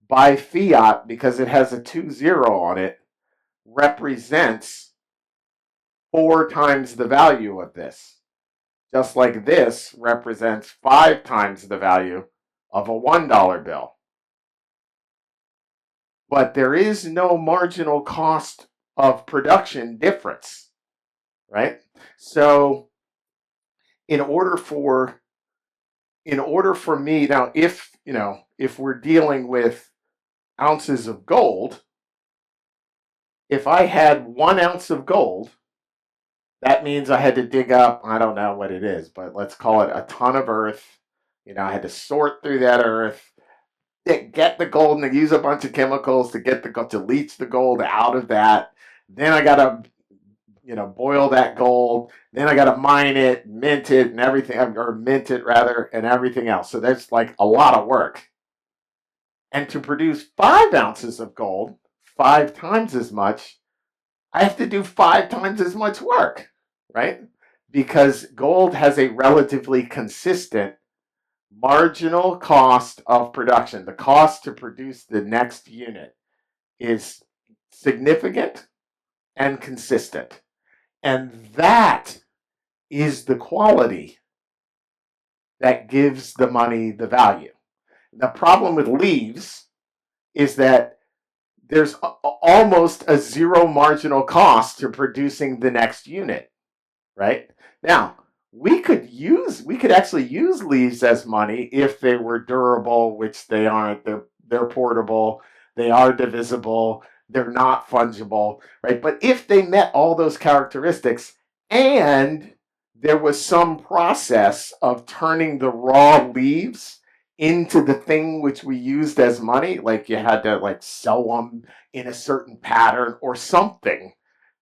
by fiat, because it has a 20 on it, represents 4 times the value of this. Just like this represents 5 times the value of a $1 bill. But there is no marginal cost of production difference, right? So in order for me now, if we're dealing with ounces of gold, if I had 1 ounce of gold, that means I had to dig up, I don't know what it is, but let's call it a ton of earth. I had to sort through that earth, get the gold, and use a bunch of chemicals to get to leach the gold out of that. Then I gotta, boil that gold. Then I gotta mine it, mint it, and everything, or mint it rather, and everything else. So that's like a lot of work. And to produce 5 ounces of gold, 5 times as much, I have to do 5 times as much work, right? Because gold has a relatively consistent marginal cost of production. The cost to produce the next unit is significant and consistent. And that is the quality that gives the money the value. The problem with leaves is that there's almost a zero marginal cost to producing the next unit, right? Now, we could actually use leaves as money if they were durable, which they aren't. They're portable, they are divisible, they're not fungible, right? But if they met all those characteristics and there was some process of turning the raw leaves into the thing which we used as money, like you had to like sew them in a certain pattern or something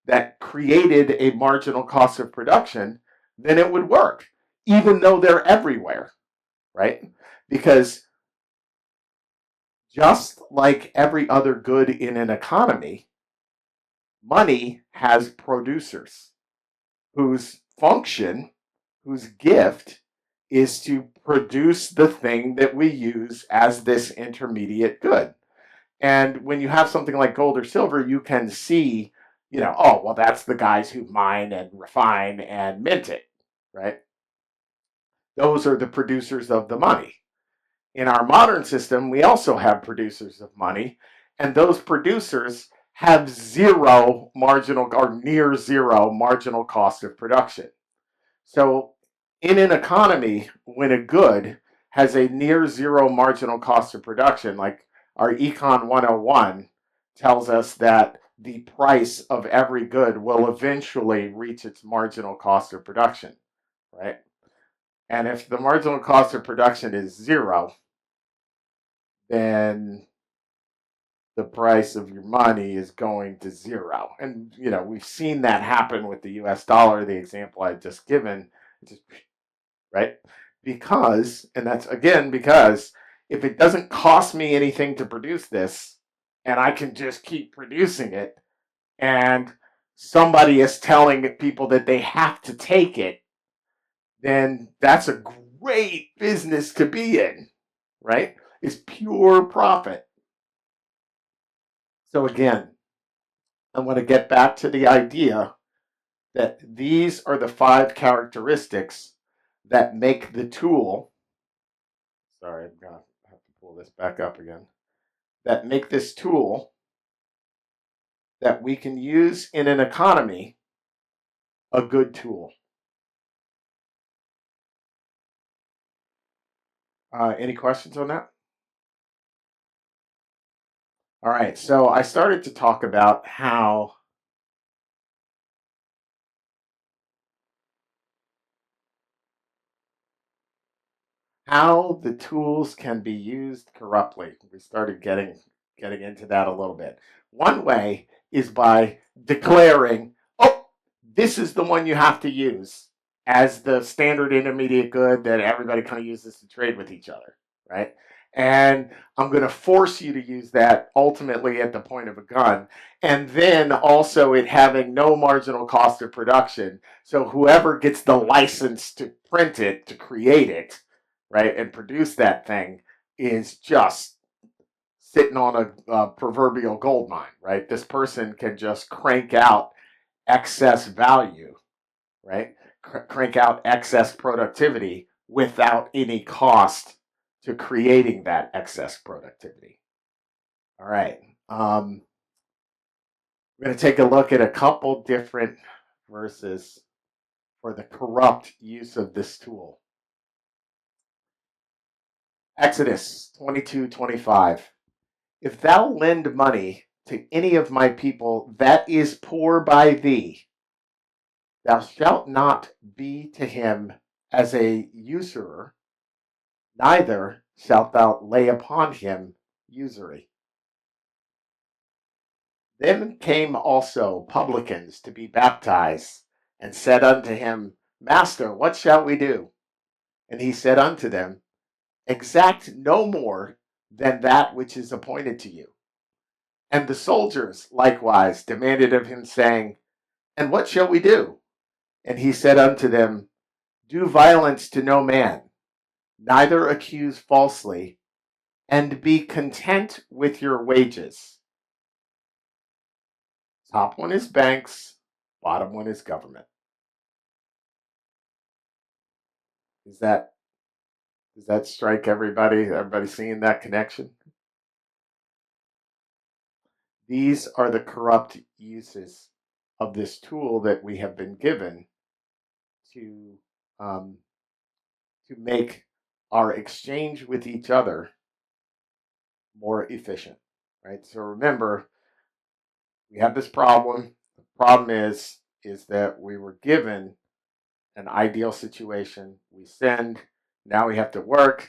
that created a marginal cost of production, then it would work, even though they're everywhere, right? Because just like every other good in an economy, money has producers whose function, whose gift is to produce the thing that we use as this intermediate good. And when you have something like gold or silver, you can see, oh, well, that's the guys who mine and refine and mint it, right? Those are the producers of the money. In our modern system, we also have producers of money, and those producers have zero marginal or near zero marginal cost of production. So, in an economy, when a good has a near zero marginal cost of production, like our Econ 101 tells us that the price of every good will eventually reach its marginal cost of production, right? And if the marginal cost of production is zero, then the price of your money is going to zero. And, we've seen that happen with the US dollar, the example I just given, just, right? Because, and that's again because if it doesn't cost me anything to produce this, and I can just keep producing it, and somebody is telling people that they have to take it, then that's a great business to be in, right? It's pure profit. So again, I want to get back to the idea that these are the 5 characteristics that make the tool. Sorry, I'm going to have to pull this back up again. That make this tool that we can use in an economy a good tool. Any questions on that? All right, so I started to talk about how the tools can be used corruptly. We started getting into that a little bit. One way is by declaring, "Oh, this is the one you have to use as the standard intermediate good that everybody kind of uses to trade with each other," right? And I'm going to force you to use that ultimately at the point of a gun. And then also it having no marginal cost of production. So whoever gets the license to print it, to create it, right, and produce that thing is just sitting on a proverbial gold mine, right? This person can just crank out excess value, right? Crank out excess productivity without any cost to creating that excess productivity. All right. We're going to take a look at a couple different verses for the corrupt use of this tool. Exodus 22:25. If thou lend money to any of my people that is poor by thee, thou shalt not be to him as a usurer, neither shalt thou lay upon him usury. Then came also publicans to be baptized, and said unto him, Master, what shall we do? And he said unto them, Exact no more than that which is appointed to you. And the soldiers likewise demanded of him, saying, And what shall we do? And he said unto them, Do violence to no man, neither accuse falsely, and be content with your wages. Top one is banks, bottom one is government. Is that Does that strike everybody? Everybody seeing that connection? These are the corrupt uses of this tool that we have been given to um, make our exchange with each other more efficient, right? So remember, we have this problem. The problem is that we were given an ideal situation. We sinned. Now we have to work,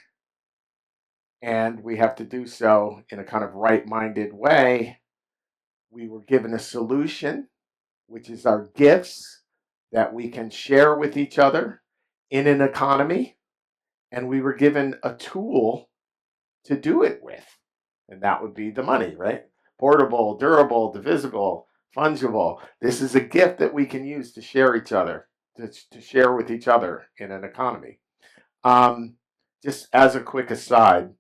and we have to do so in a kind of right-minded way. We were given a solution, which is our gifts that we can share with each other in an economy, and we were given a tool to do it with, and that would be the money, right? Portable, durable, divisible, fungible. This is a gift that we can use to share each other, to share with each other in an economy. Um, just as a quick aside,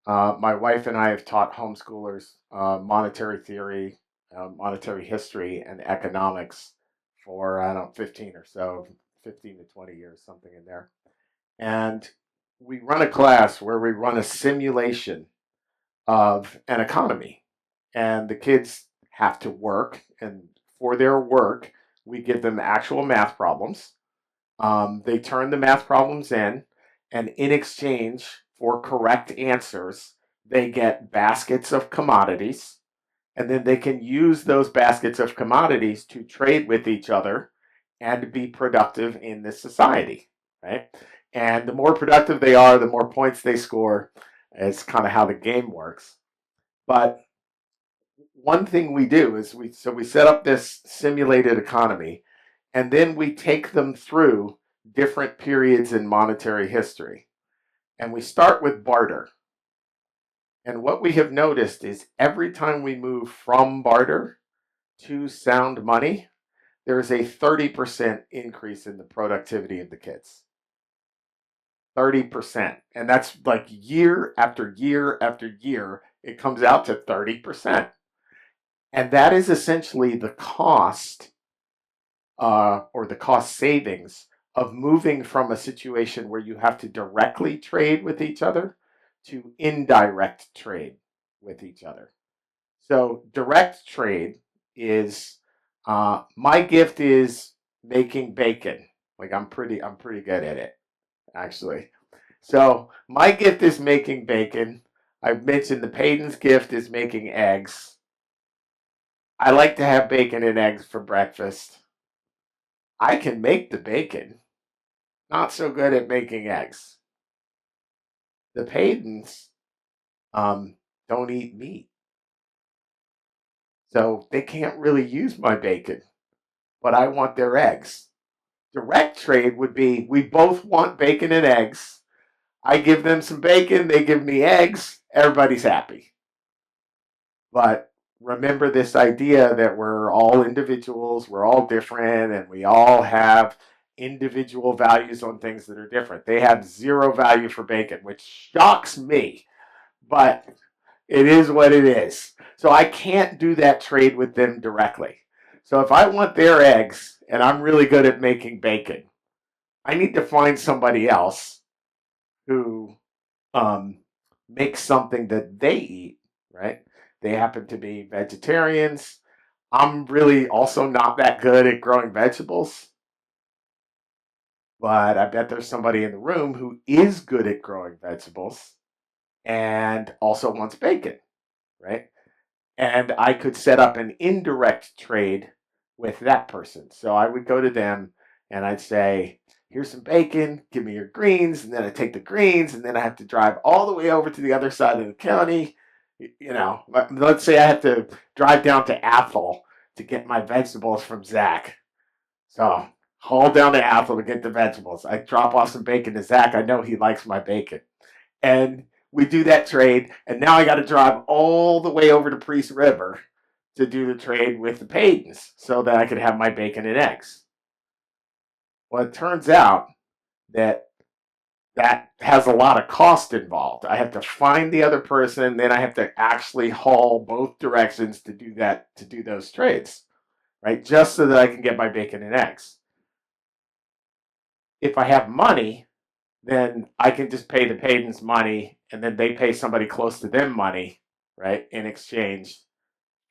my wife and I have taught homeschoolers monetary theory, monetary history, and economics for, I don't know, 15 or so, 15 to 20 years, something in there. And we run a class where we run a simulation of an economy. And the kids have to work, and for their work, we give them actual math problems. They turn the math problems and in exchange for correct answers, they get baskets of commodities, and then they can use those baskets of commodities to trade with each other and be productive in this society, right? And the more productive they are, the more points they score. It's kind of how the game works. But one thing we do is we set up this simulated economy, and then we take them through different periods in monetary history. And we start with barter. And what we have noticed is every time we move from barter to sound money, there is a 30% increase in the productivity of the kids. 30%. And that's like year after year after year, it comes out to 30%. And that is essentially the cost or the cost savings of moving from a situation where you have to directly trade with each other to indirect trade with each other. So direct trade is my gift is making bacon. Like I'm pretty good at it, actually. So my gift is making bacon. I've mentioned the Payton's gift is making eggs. I like to have bacon and eggs for breakfast. I can make the bacon, not so good at making eggs. The Paytons don't eat meat, so they can't really use my bacon, but I want their eggs. Direct trade would be we both want bacon and eggs. I give them some bacon, they give me eggs, everybody's happy. But remember this idea that we're all individuals, we're all different, and we all have individual values on things that are different. They have zero value for bacon, which shocks me, but it is what it is. So I can't do that trade with them directly. So if I want their eggs and I'm really good at making bacon, I need to find somebody else who um, makes something that they eat, right? They happen to be vegetarians. I'm really also not that good at growing vegetables, but I bet there's somebody in the room who is good at growing vegetables and also wants bacon, right? And I could set up an indirect trade with that person. So I would go to them and I'd say, here's some bacon, give me your greens, and then I take the greens, and then I have to drive all the way over to the other side of the county. You know, let's say I have to drive down to Athol to get my vegetables from Zach. So haul down to Athol to get the vegetables. I drop off some bacon to Zach. I know he likes my bacon. And we do that trade, and now I got to drive all the way over to Priest River to do the trade with the Paydens so that I could have my bacon and eggs. Well, it turns out that that has a lot of cost involved. I have to find the other person, then I have to actually haul both directions to do that, to do those trades, right? Just so that I can get my bacon and eggs. If I have money, then I can just pay the Paydens money, and then they pay somebody close to them money, right? In exchange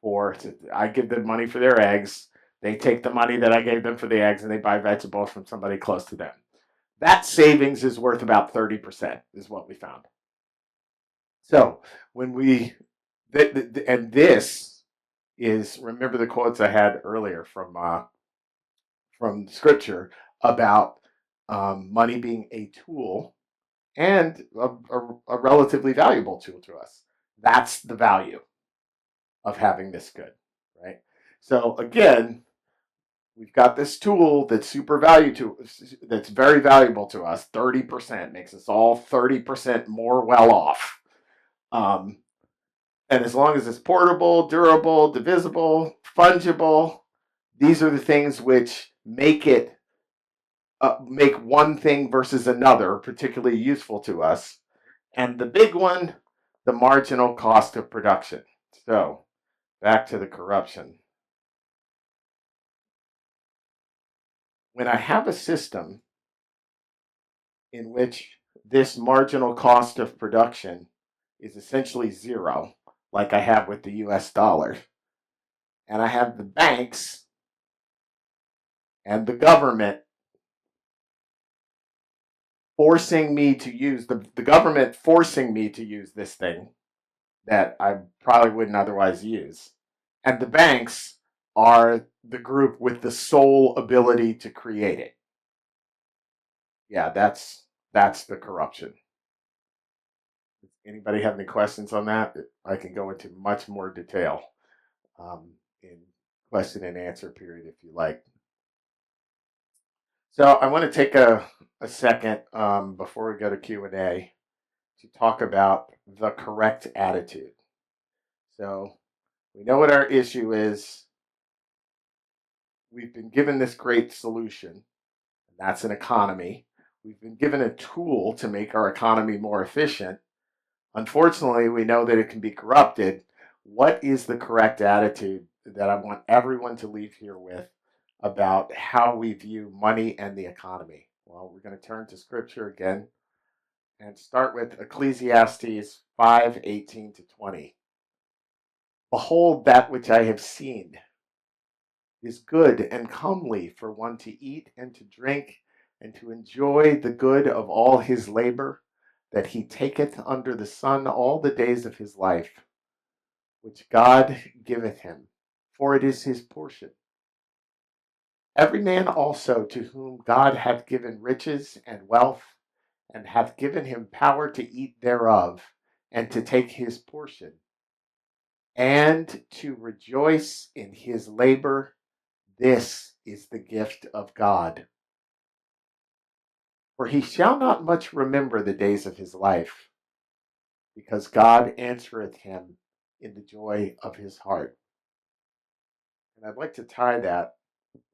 for, I give them money for their eggs. They take the money that I gave them for the eggs, and they buy vegetables from somebody close to them. That savings is worth about 30%, is what we found. So when we, and this is, remember the quotes I had earlier from Scripture about money being a tool and a relatively valuable tool to us. That's the value of having this good, right? So again, we've got this tool that's that's very valuable to us. 30% makes us all 30% more well off. And as long as it's portable, durable, divisible, fungible, these are the things which make it make one thing versus another particularly useful to us. And the big one, the marginal cost of production. So back to the corruption. When I have a system in which this marginal cost of production is essentially zero, like I have with the US dollar, and I have the banks and the government forcing me to use the government forcing me to use this thing that I probably wouldn't otherwise use. And the banks are the group with the sole ability to create it. Yeah, that's the corruption. Anybody have any questions on that? I can go into much more detail in question and answer period if you like. So I want to take a second before we go to Q&A to talk about the correct attitude. So we know what our issue is. We've been given this great solution, and that's an economy. We've been given a tool to make our economy more efficient. Unfortunately, we know that it can be corrupted. What is the correct attitude that I want everyone to leave here with about how we view money and the economy? Well, we're going to turn to Scripture again and start with Ecclesiastes 5:18 to 20. Behold, that which I have seen is good and comely for one to eat and to drink and to enjoy the good of all his labor, that he taketh under the sun all the days of his life, which God giveth him, for it is his portion. Every man also to whom God hath given riches and wealth, and hath given him power to eat thereof, and to take his portion, and to rejoice in his labor, this is the gift of God. For he shall not much remember the days of his life, because God answereth him in the joy of his heart. And I'd like to tie that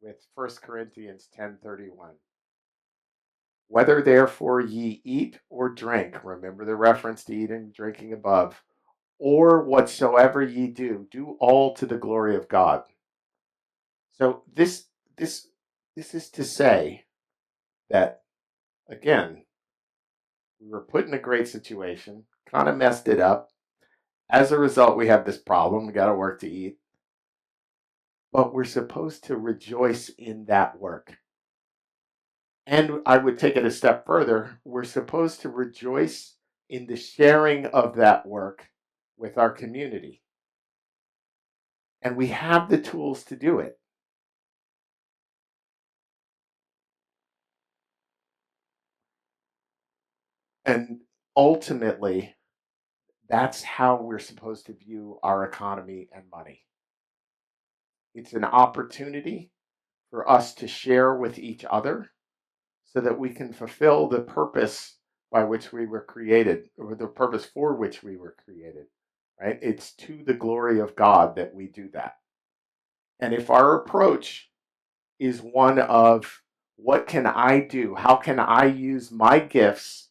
with 1 Corinthians 10:31. Whether therefore ye eat or drink, remember the reference to eating and drinking above, or whatsoever ye do, do all to the glory of God. So this is to say that, again, we were put in a great situation, kind of messed it up. As a result, we have this problem. We got to work to eat. But we're supposed to rejoice in that work. And I would take it a step further. We're supposed to rejoice in the sharing of that work with our community. And we have the tools to do it. And ultimately, that's how we're supposed to view our economy and money. It's an opportunity for us to share with each other so that we can fulfill the purpose by which we were created, or the purpose for which we were created, right? It's to the glory of God that we do that. And if our approach is one of what can I do? How can I use my gifts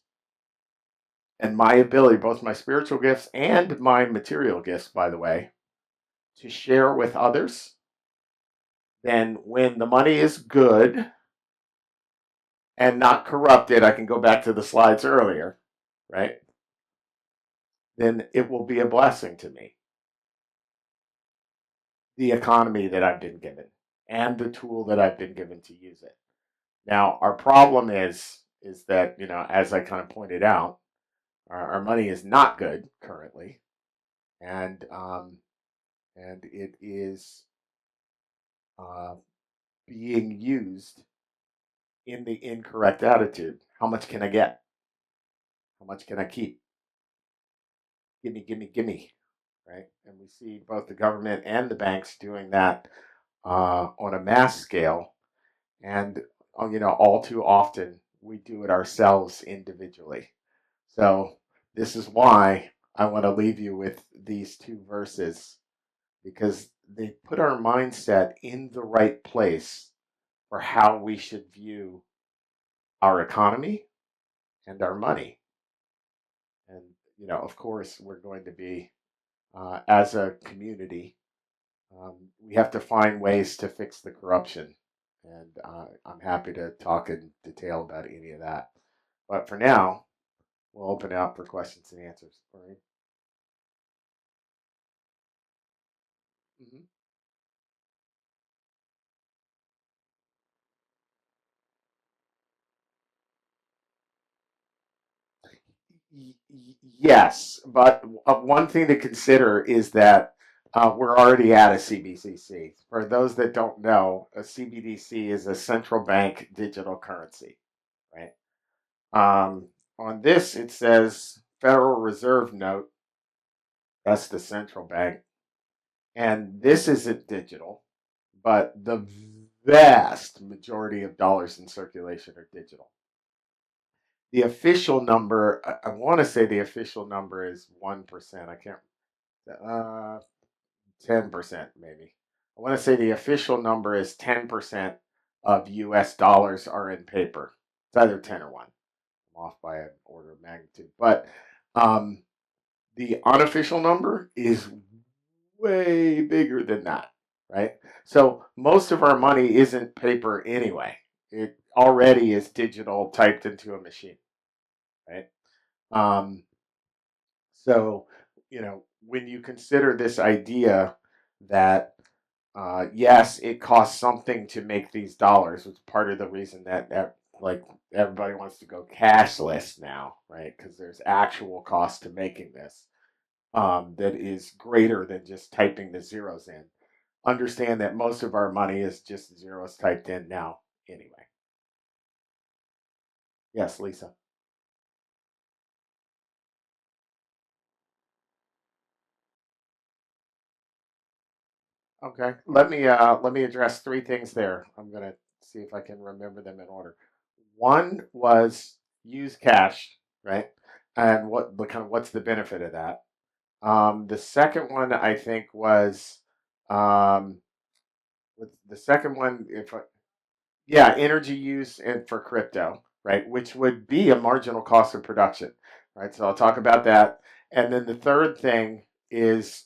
and my ability, both my spiritual gifts and my material gifts, by the way, to share with others? Then when the money is good and not corrupted, I can go back to the slides earlier, right? Then it will be a blessing to me. The economy that I've been given and the tool that I've been given to use it. Now, our problem is that, as I kind of pointed out, our money is not good currently, and it is uh, being used in the incorrect attitude. How much can I get? How much can I keep? Gimme, gimme, gimme, right? And we see both the government and the banks doing that on a mass scale, and all too often we do it ourselves individually. So this is why I want to leave you with these two verses, because they put our mindset in the right place for how we should view our economy and our money. And, of course, we're going to be, as a community, we have to find ways to fix the corruption. And I'm happy to talk in detail about any of that. But for now, we'll open it up for questions and answers. All right. Mhm. Yes, but one thing to consider is that we're already at a CBDC. For those that don't know, a CBDC is a central bank digital currency, right? On this, it says Federal Reserve Note. That's the central bank, and this isn't digital, but the vast majority of dollars in circulation are digital. The official number, I want to say the official number is 1%. I can't, 10% maybe. I want to say the official number is 10% of US dollars are in paper. It's either 10 or 1. I'm off by an order of magnitude. But um, the unofficial number is way bigger than that, right? So most of our money isn't paper anyway. It already is digital typed into a machine, right? Um, so, when you consider this idea that, yes, it costs something to make these dollars, which is part of the reason that like everybody wants to go cashless now, right? Because there's actual cost to making this, that is greater than just typing the zeros in. Understand that most of our money is just zeros typed in now anyway. Yes, Lisa. Okay, let me address three things there. I'm gonna see if I can remember them in order. One was use cash, right? And what's the benefit of that? The second one I think was um, the second one, if yeah, energy use and for crypto, right? Which would be a marginal cost of production, right? So I'll talk about that. And then the third thing is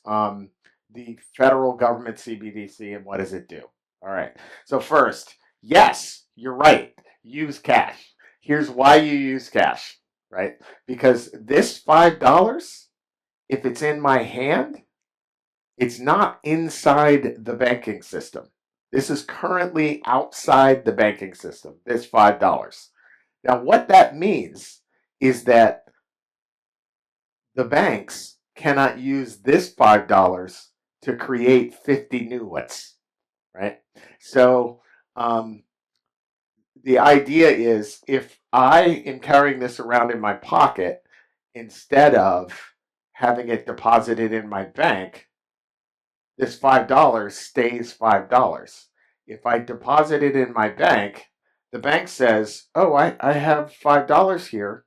the federal government CBDC and what does it do? All right. So first, yes, you're right. Use cash. Here's why you use cash, right? Because this $5, if it's in my hand, it's not inside the banking system. This is currently outside the banking system, this $5. Now, what that means is that the banks cannot use this $5 to create 50 new ones, right? So, um, the idea is if I am carrying this around in my pocket instead of having it deposited in my bank, this $5 stays $5. If I deposit it in my bank, the bank says, oh, I have $5 here.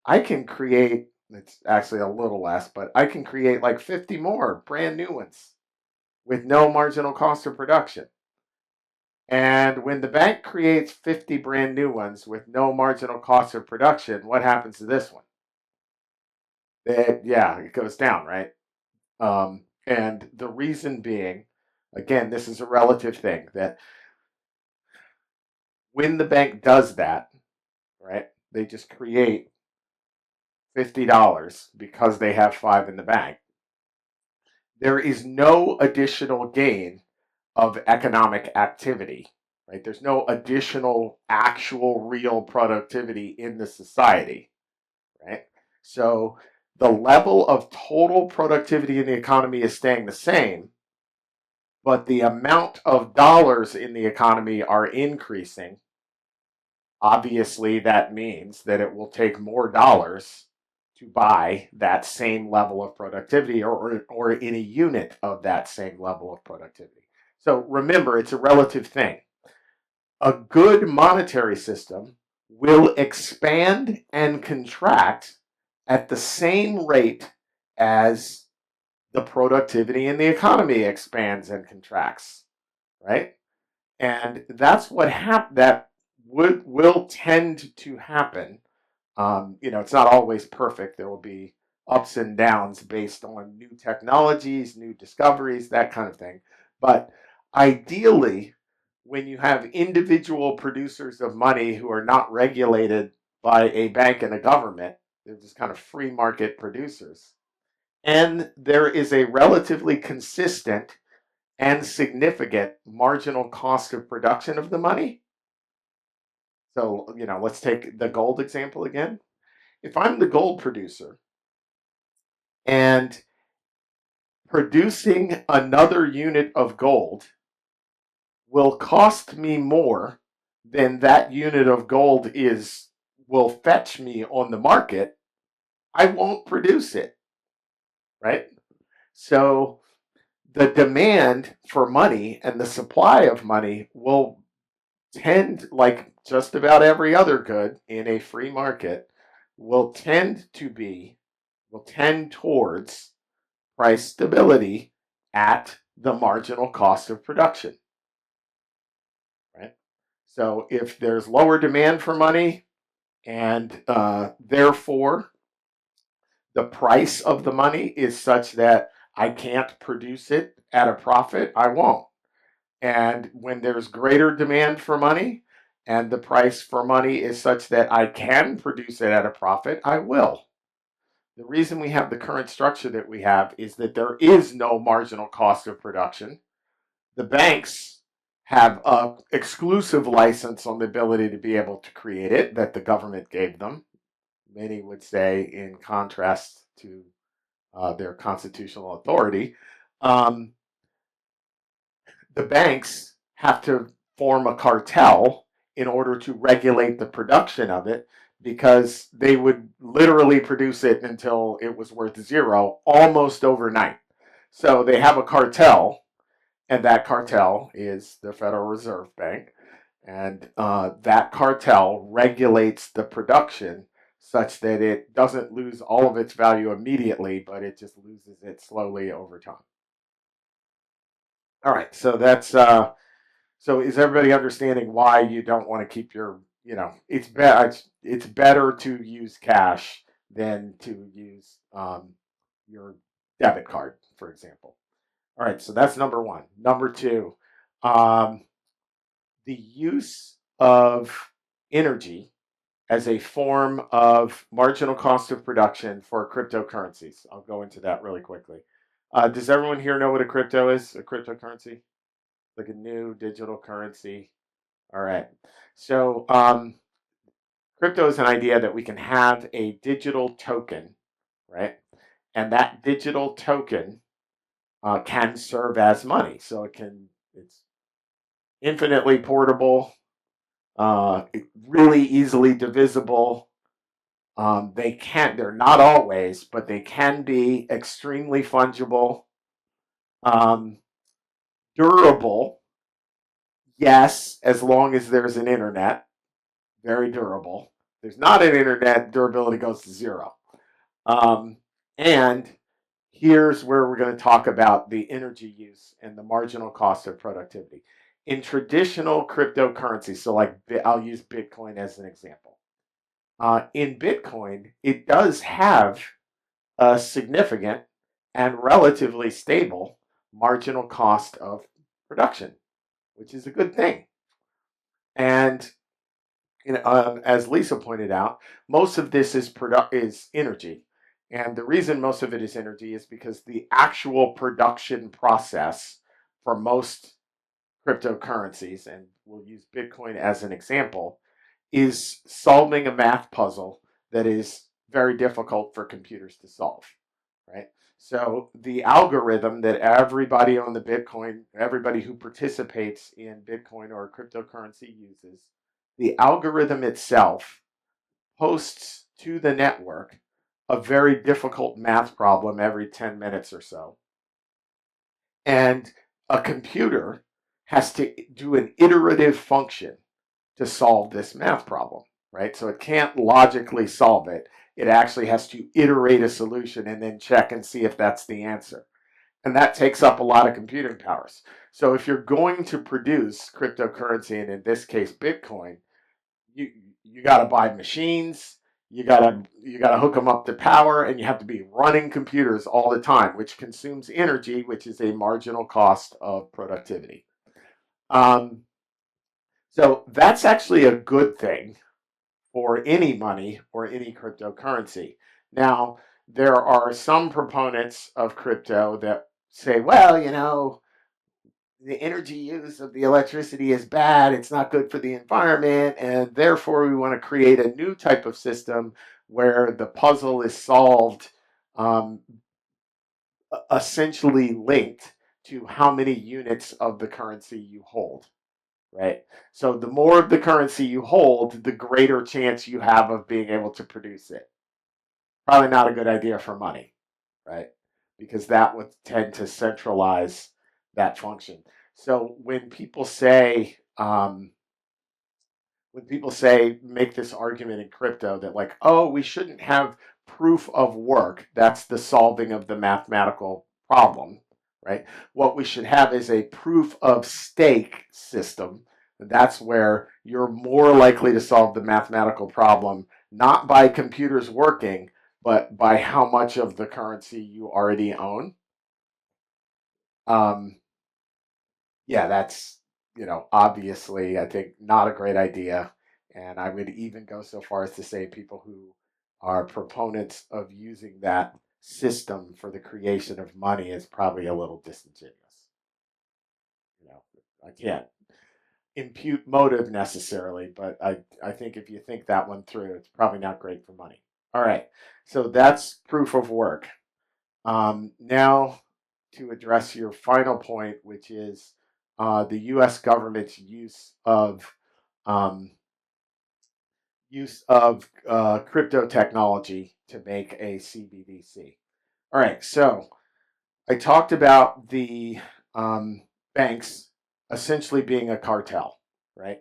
I can create, it's actually a little less, but I can create like 50 more brand new ones with no marginal cost of production. And when the bank creates 50 brand new ones with no marginal cost of production, what happens to this one? Yeah, it goes down, right? And the reason being, again, this is a relative thing, that when the bank does that, right, they just create $50 because they have five in the bank. There is no additional gain of economic activity, right? There's no additional actual real productivity in the society, right? So the level of total productivity in the economy is staying the same, but the amount of dollars in the economy are increasing. Obviously, that means that it will take more dollars to buy that same level of productivity, or in a unit of that same level of productivity. So remember, it's a relative thing. A good monetary system will expand and contract at the same rate as the productivity in the economy expands and contracts, right? And that's what that will tend to happen. It's not always perfect. There will be ups and downs based on new technologies, new discoveries, that kind of thing. But ideally, when you have individual producers of money who are not regulated by a bank and a government, they're just kind of free market producers. And there is a relatively consistent and significant marginal cost of production of the money. So, let's take the gold example again. If I'm the gold producer and producing another unit of gold will cost me more than that unit of gold will fetch me on the market, I won't produce it, right? So the demand for money and the supply of money will tend, like just about every other good in a free market, will tend towards price stability at the marginal cost of production, right? So if there's lower demand for money, and therefore the price of the money is such that I can't produce it at a profit, I won't. And when there's greater demand for money and the price for money is such that I can produce it at a profit, I will. The reason we have the current structure that we have is that there is no marginal cost of production. The banks have an exclusive license on the ability to be able to create it that the government gave them. Many would say, in contrast to their constitutional authority. Um, the banks have to form a cartel in order to regulate the production of it, because they would literally produce it until it was worth zero almost overnight. So they have a cartel, and that cartel is the Federal Reserve Bank. And that cartel regulates the production such that it doesn't lose all of its value immediately, but it just loses it slowly over time. All right, so so is everybody understanding why you don't want to keep your, it's better to use cash than to use your debit card, for example. All right, so that's number one. Number two, um, the use of energy as a form of marginal cost of production for cryptocurrencies. I'll go into that really quickly. Does everyone here know what a crypto is? A cryptocurrency? Like a new digital currency. All right. So, crypto is an idea that we can have a digital token, right? And that digital token can serve as money. So it's infinitely portable, really easily divisible. They're not always, but they can be extremely fungible, um, durable. Yes, as long as there's an internet, very durable. there's not an internet, durability goes to zero. Um, and here's where we're going to talk about the energy use and the marginal cost of productivity. In traditional cryptocurrency, so like I'll use Bitcoin as an example. In Bitcoin, it does have a significant and relatively stable marginal cost of production, which is a good thing. And as Lisa pointed out, most of this is energy. And the reason most of it is energy is because the actual production process for most cryptocurrencies, and we'll use Bitcoin as an example, is solving a math puzzle that is very difficult for computers to solve, right? So the algorithm that everybody on the Bitcoin, everybody who participates in Bitcoin or cryptocurrency uses, the algorithm itself posts to the network a very difficult math problem every 10 minutes or so. And a computer has to do an iterative function to solve this math problem, right? So it can't logically solve it. It actually has to iterate a solution and then check and see if that's the answer. And that takes up a lot of computing powers. So if you're going to produce cryptocurrency, and in this case Bitcoin, you got to buy machines, you got to hook them up to power, and you have to be running computers all the time, which consumes energy, which is a marginal cost of productivity. Um, so that's actually a good thing for any money or any cryptocurrency. Now, there are some proponents of crypto that say, well, the energy use of the electricity is bad, it's not good for the environment, and therefore we want to create a new type of system where the puzzle is solved um, essentially linked to how many units of the currency you hold, right? So the more of the currency you hold, the greater chance you have of being able to produce it. Probably not a good idea for money, right? Because that would tend to centralize that function. So when people say make this argument in crypto that like, oh, we shouldn't have proof of work, that's the solving of the mathematical problem, right? What we should have is a proof of stake system. That's where you're more likely to solve the mathematical problem, not by computers working, but by how much of the currency you already own. Um, yeah, that's, obviously, I think not a great idea. And I would even go so far as to say people who are proponents of using that system for the creation of money is probably a little disingenuous. You know, I can't impute motive necessarily, but I think if you think that one through, it's probably not great for money. All right, so that's proof of work. Now, to address your final point, which is the U.S. government's um, use of crypto technology to make a CBDC. All right, so I talked about the banks essentially being a cartel, right?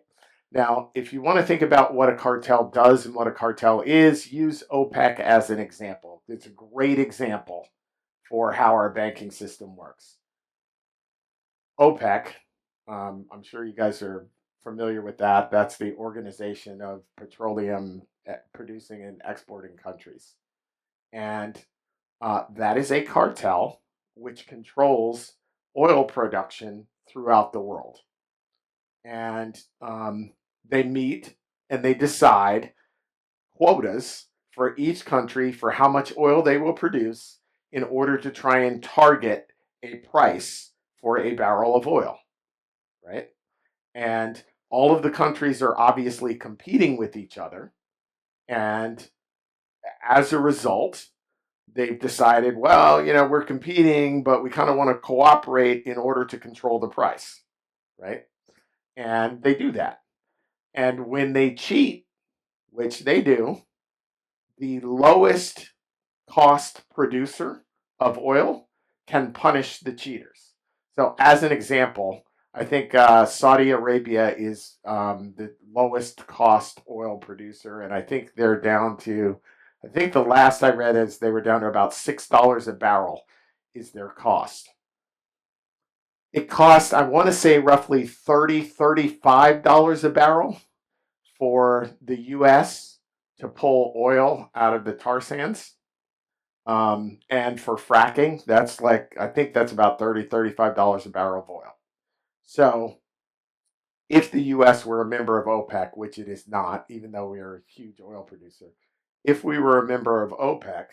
Now, if you want to think about what a cartel does and what a cartel is, use OPEC as an example. It's a great example for how our banking system works. OPEC, I'm sure you guys are familiar with that. That's the Organization of Petroleum Producing and Exporting Countries. And that is a cartel which controls oil production throughout the world. And they meet and they decide quotas for each country for how much oil they will produce in order to try and target a price for a barrel of oil, right? And all of the countries are obviously competing with each other. And as a result, they've decided, well, we're competing, but we kind of want to cooperate in order to control the price, right? And they do that. And when they cheat, which they do, the lowest cost producer of oil can punish the cheaters. So, as an example, I think Saudi Arabia is the lowest cost oil producer, and I think they're down to, I think the last I read is they were down to about $6 a barrel is their cost. It costs, I want to say, roughly $35 a barrel for the U.S. to pull oil out of the tar sands. And for fracking, that's like, I think that's about $35 a barrel of oil. So if the U.S. were a member of OPEC, which it is not, even though we are a huge oil producer, if we were a member of OPEC,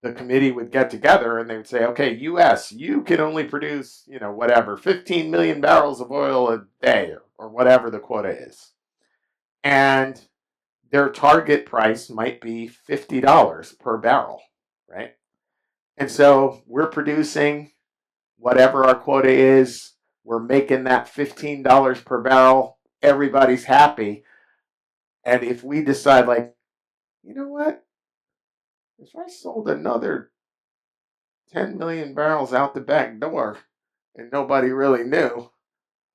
the committee would get together and they would say, okay, U.S., you can only produce, whatever, 15 million barrels of oil a day or whatever the quota is. And their target price might be $50 per barrel, right? And so we're producing whatever our quota is. We're making that $15 per barrel. Everybody's happy. And if we decide, like, you know what? If I sold another 10 million barrels out the back door and nobody really knew,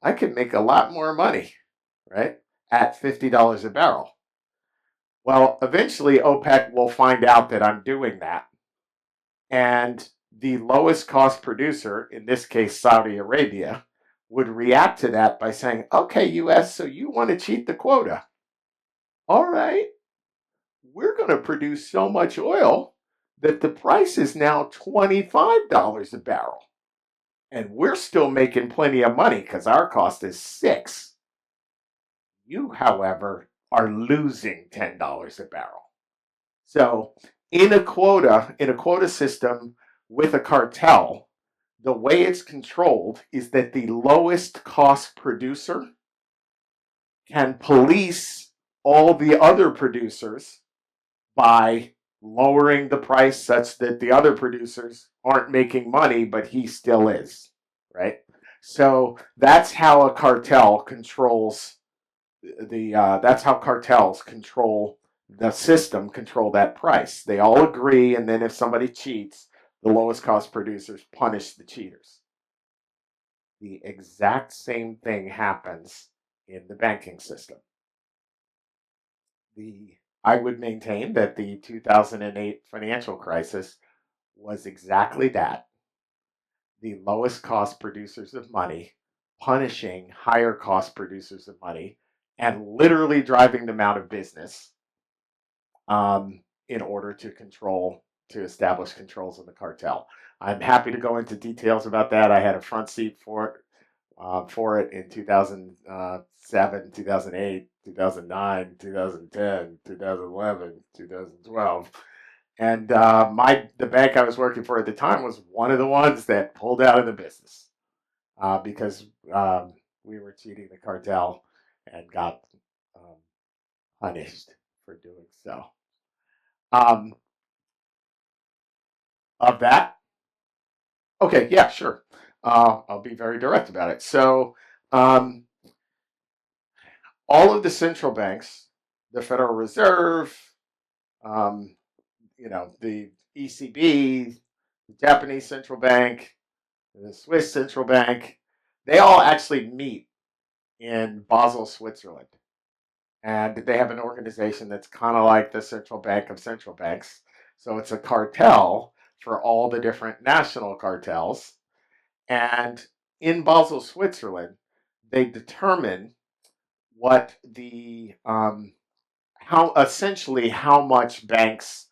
I could make a lot more money, right? At $50 a barrel. Well, eventually OPEC will find out that I'm doing that. And the lowest cost producer, in this case Saudi Arabia, would react to that by saying, okay, US, so you want to cheat the quota. All right, we're going to produce so much oil that the price is now $25 a barrel. And we're still making plenty of money because our cost is $6. You, however, are losing $10 a barrel. So in a quota system with a cartel, the way it's controlled is that the lowest cost producer can police all the other producers by lowering the price such that the other producers aren't making money, but he still is, right? So that's how a cartel controls that's how cartels control the system, control that price. They all agree, and then if somebody cheats, the lowest cost producers punish the cheaters. The exact same thing happens in the banking system. I would maintain that the 2008 financial crisis was exactly that. The lowest cost producers of money punishing higher cost producers of money and literally driving them out of business in order to establish controls of the cartel. I'm happy to go into details about that. I had a front seat for it in 2007, 2008, 2009, 2010, 2011, 2012. And the bank I was working for at the time was one of the ones that pulled out of the business because we were cheating the cartel and got punished for doing so. Um, of that, okay, yeah, sure. I'll be very direct about it. So, um, all of the central banks, the Federal Reserve, um, the ECB, the Japanese central bank, the Swiss central bank, they all actually meet in Basel, Switzerland. And they have an organization that's kind of like the central bank of central banks. So it's a cartel for all the different national cartels. And in Basel, Switzerland, they determine what how much banks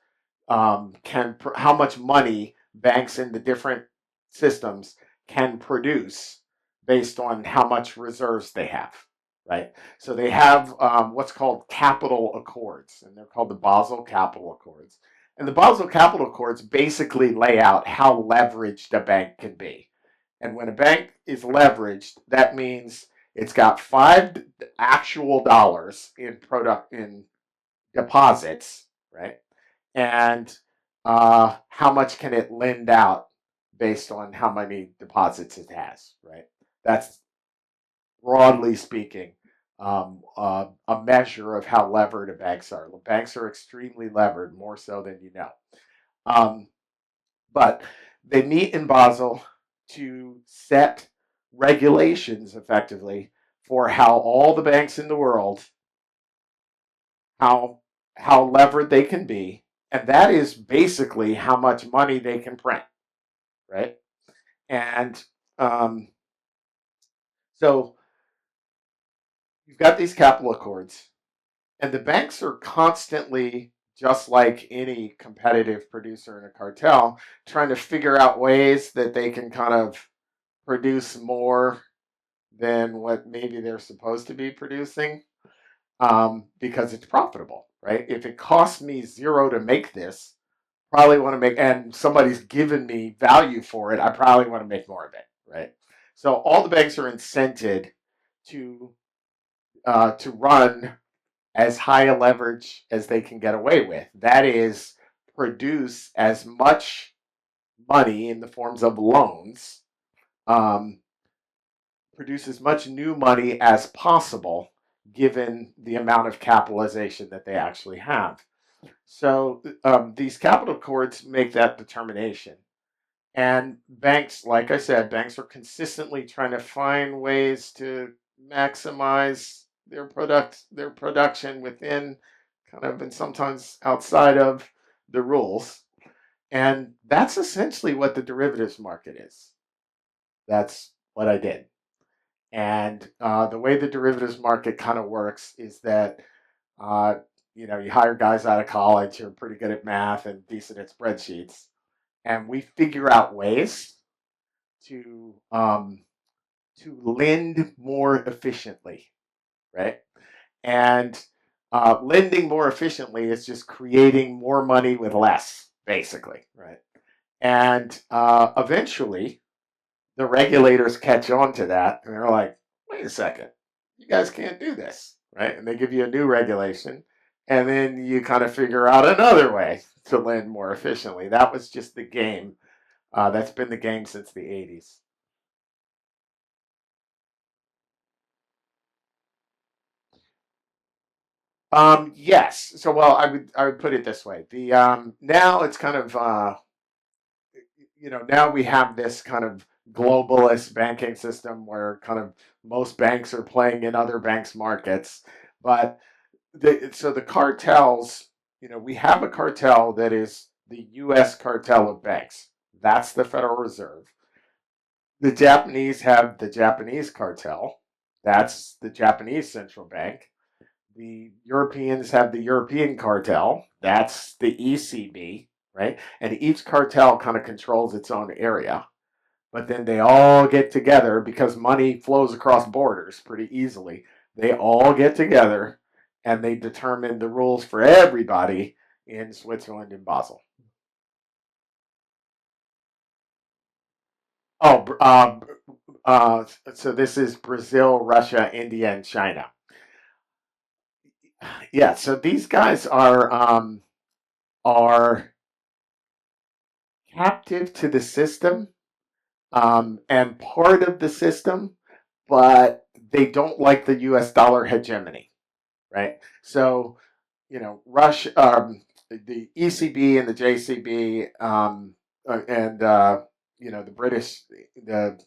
how much money banks in the different systems can produce based on how much reserves they have, right? So they have what's called capital accords, and they're called the Basel Capital Accords. And the Basel Capital Accords basically lay out how leveraged a bank can be. And when a bank is leveraged, that means it's got $5 actual dollars in deposits, right? And how much can it lend out based on how many deposits it has, right? That's broadly speaking a measure of how levered a banks are. Banks are extremely levered, more so than you know. But they meet in Basel to set regulations effectively for how all the banks in the world, how how levered they can be, and that is basically how much money they can print, right? And um, so you've got these capital accords, and the banks are constantly, just like any competitive producer in a cartel, trying to figure out ways that they can kind of produce more than what maybe they're supposed to be producing, because it's profitable, right? If it costs me zero to make this, probably want to make, and somebody's given me value for it, I probably want to make more of it, right? So all the banks are incented to to run as high a leverage as they can get away with. That is, produce as much money in the forms of loans, um, produce as much new money as possible, given the amount of capitalization that they actually have. So these capital courts make that determination. And banks, like I said, banks are consistently trying to find ways to maximize their production within kind of, and sometimes outside of, the rules. And that's essentially what the derivatives market is. That's what I did. And the way the derivatives market kind of works is that uh, you hire guys out of college who are pretty good at math and decent at spreadsheets, and we figure out ways to lend more efficiently, right? And lending more efficiently is just creating more money with less, basically, right? And eventually, the regulators catch on to that, and they're like, "Wait a second, you guys can't do this," right? And they give you a new regulation, and then you kind of figure out another way to lend more efficiently. That was just the game. That's been the game since the '80s. Yes. So, well, I would put it this way. The Now it's kind of now we have this kind of globalist banking system where kind of most banks are playing in other banks' markets, but the cartels, we have a cartel that is the U.S. cartel of banks. That's the Federal Reserve. The Japanese have the Japanese cartel. That's the Japanese central bank. The Europeans have the European cartel. That's the ECB, right? And each cartel kind of controls its own area. But then they all get together because money flows across borders pretty easily. They all get together and they determine the rules for everybody in Switzerland and Basel. Oh, so this is Brazil, Russia, India, and China. Yeah, so these guys are captive to the system, and part of the system, but they don't like the U.S. dollar hegemony, right? So, Russia, the ECB and the JCB, and the the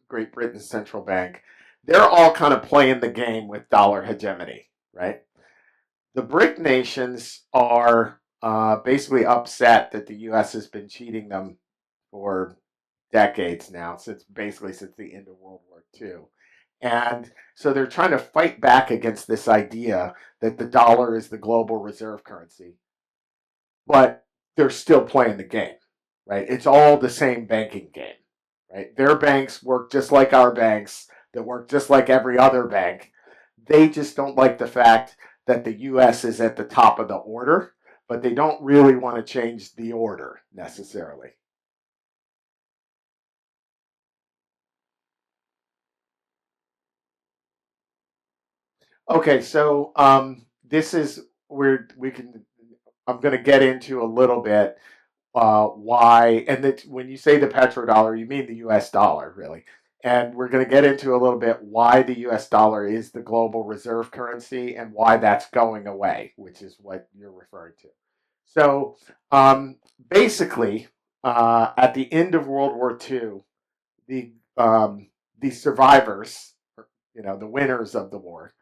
Great Britain Central Bank, they're all kind of playing the game with dollar hegemony, right? The BRIC nations are basically upset that the U.S. has been cheating them for decades now, since the end of World War II. And so they're trying to fight back against this idea that the dollar is the global reserve currency, but they're still playing the game, right? It's all the same banking game, right? Their banks work just like our banks, that work just like every other bank. They just don't like the fact that the US is at the top of the order, but they don't really want to change the order necessarily. Okay, so this is where we can. I'm going to get into a little bit why, and that when you say the petrodollar, you mean the U.S. dollar, really. And we're going to get into a little bit why the U.S. dollar is the global reserve currency and why that's going away, which is what you're referring to. So basically, at the end of World War II, the the survivors, the winners of the war,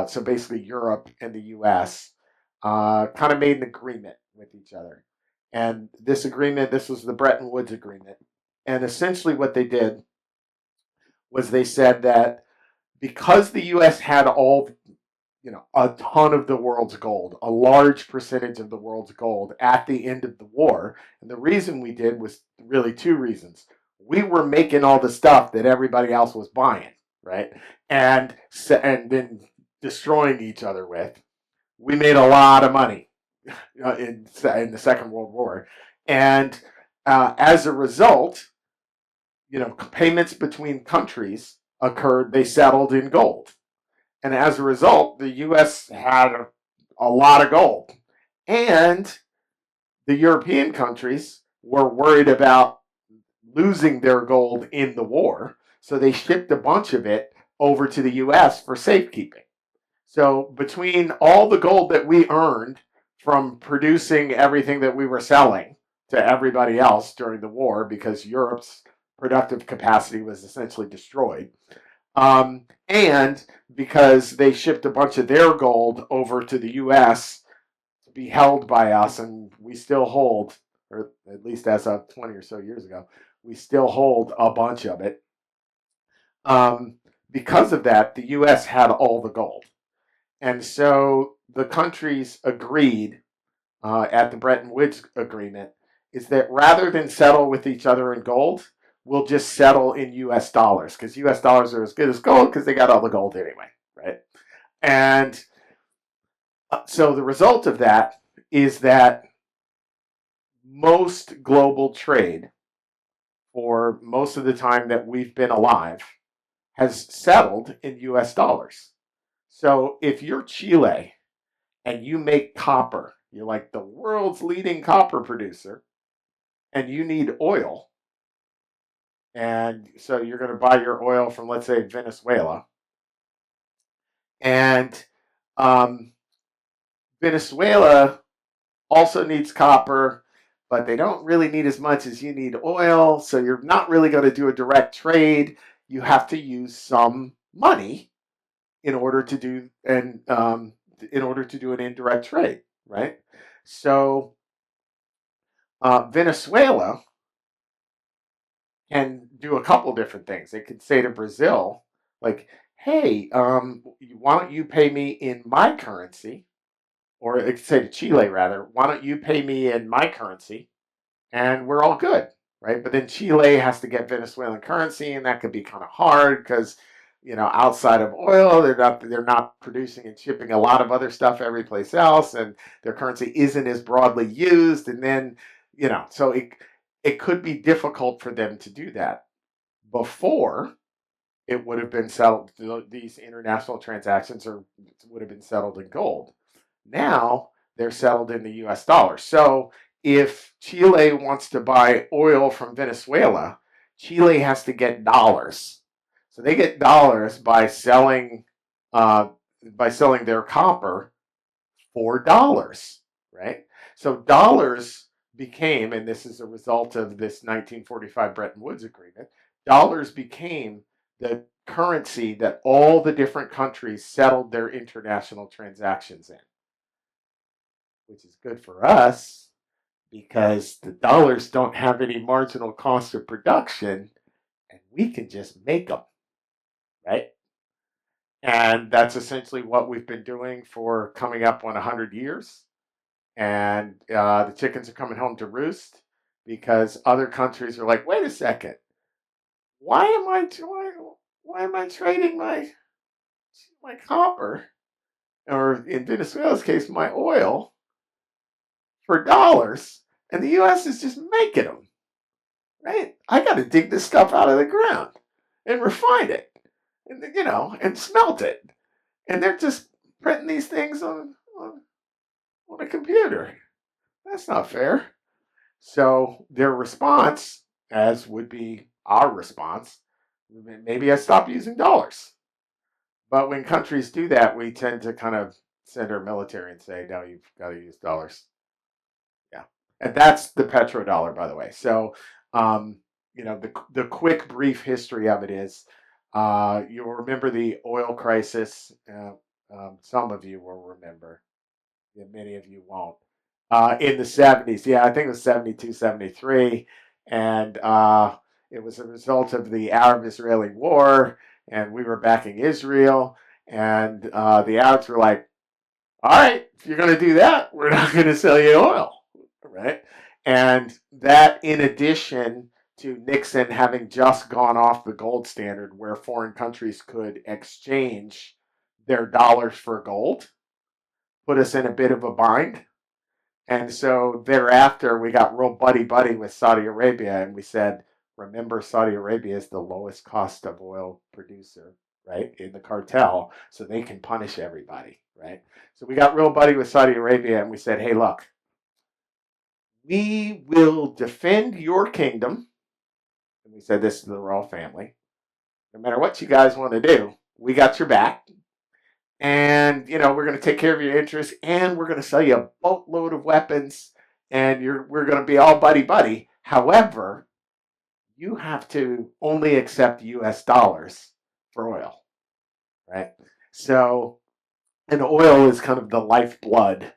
so basically Europe and the U.S., kind of made an agreement with each other. And this was the Bretton Woods Agreement. And essentially what they did was they said that because the U.S. had a ton of the world's gold, a large percentage of the world's gold at the end of the war. And the reason we did was really two reasons. We were making all the stuff that everybody else was buying, right? And then destroying each other with. We made a lot of money in the Second World War. And as a result, payments between countries occurred, they settled in gold. And as a result, the U.S. had a lot of gold. And the European countries were worried about losing their gold in the war. So they shipped a bunch of it over to the U.S. for safekeeping. So between all the gold that we earned from producing everything that we were selling to everybody else during the war, because Europe's productive capacity was essentially destroyed, and because they shipped a bunch of their gold over to the U.S. to be held by us, and we still hold, or at least as of 20 or so years ago, we still hold a bunch of it. Because of that, the U.S. had all the gold. And so the countries agreed at the Bretton Woods Agreement is that rather than settle with each other in gold, we'll just settle in U.S. dollars, because U.S. dollars are as good as gold because they got all the gold anyway, right? And so the result of that is that most global trade for most of the time that we've been alive has settled in U.S. dollars. So if you're Chile and you make copper, you're like the world's leading copper producer, and you need oil, and so you're going to buy your oil from, let's say, Venezuela, and Venezuela also needs copper, but they don't really need as much as you need oil, so you're not really going to do a direct trade. You have to use some money in order to do an indirect trade, right? So Venezuela can do a couple different things. They could say to Brazil, like, "Hey, why don't you pay me in my currency?" Or it could say to Chile, rather, "Why don't you pay me in my currency, and we're all good," right? But then Chile has to get Venezuelan currency, and that could be kind of hard because outside of oil, they're not producing and shipping a lot of other stuff every place else, and their currency isn't as broadly used. And then so it could be difficult for them to do that. Before, it would have been settled, these international transactions would have been settled in gold. Now they're settled in the US dollar. So if Chile wants to buy oil from Venezuela, Chile has to get dollars. So they get dollars uh, by selling their copper for dollars, right? So dollars became, and this is a result of this 1945 Bretton Woods Agreement, dollars became the currency that all the different countries settled their international transactions in, which is good for us because the dollars don't have any marginal cost of production and we can just make them, right? And that's essentially what we've been doing for coming up on 100 years. And the chickens are coming home to roost because other countries are like, wait a second, why am I trading my copper, or in Venezuela's case, my oil, for dollars, and the U.S. is just making them, right? I got to dig this stuff out of the ground and refine it, and smelt it, and they're just printing these things on a computer. That's not fair. So their response, as would be our response, maybe I stop using dollars. But when countries do that, we tend to kind of send our military and say, no, you've got to use dollars. Yeah. And that's the petrodollar, by the way. So, the quick, brief history of it is You'll remember the oil crisis. Some of you will remember. Yeah, many of you won't. In the 70s, yeah, I think it was 72, 73, and it was a result of the Arab-Israeli war, and we were backing Israel, and the Arabs were like, all right, if you're going to do that, we're not going to sell you oil, right? And that, in addition to Nixon having just gone off the gold standard where foreign countries could exchange their dollars for gold, put us in a bit of a bind. And so thereafter, we got real buddy buddy with Saudi Arabia, and we said, remember, Saudi Arabia is the lowest cost of oil producer, right, in the cartel, so they can punish everybody, right? So we got real buddy with Saudi Arabia, and we said, hey, look, we will defend your kingdom. And we said this to the royal family. No matter what you guys want to do, we got your back. And we're going to take care of your interests, and we're going to sell you a boatload of weapons, and we're going to be all buddy buddy. However, you have to only accept U.S. dollars for oil, right? So, and oil is kind of the lifeblood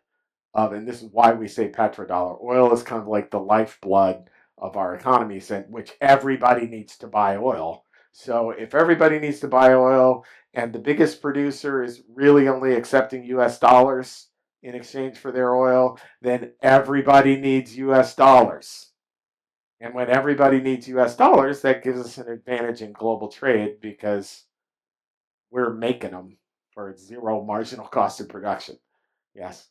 of, and this is why we say petrodollar. Oil is kind of like the lifeblood of our economy, which everybody needs to buy oil. So if everybody needs to buy oil and the biggest producer is really only accepting US dollars in exchange for their oil, then everybody needs US dollars. And when everybody needs US dollars, that gives us an advantage in global trade because we're making them for zero marginal cost of production. Yes.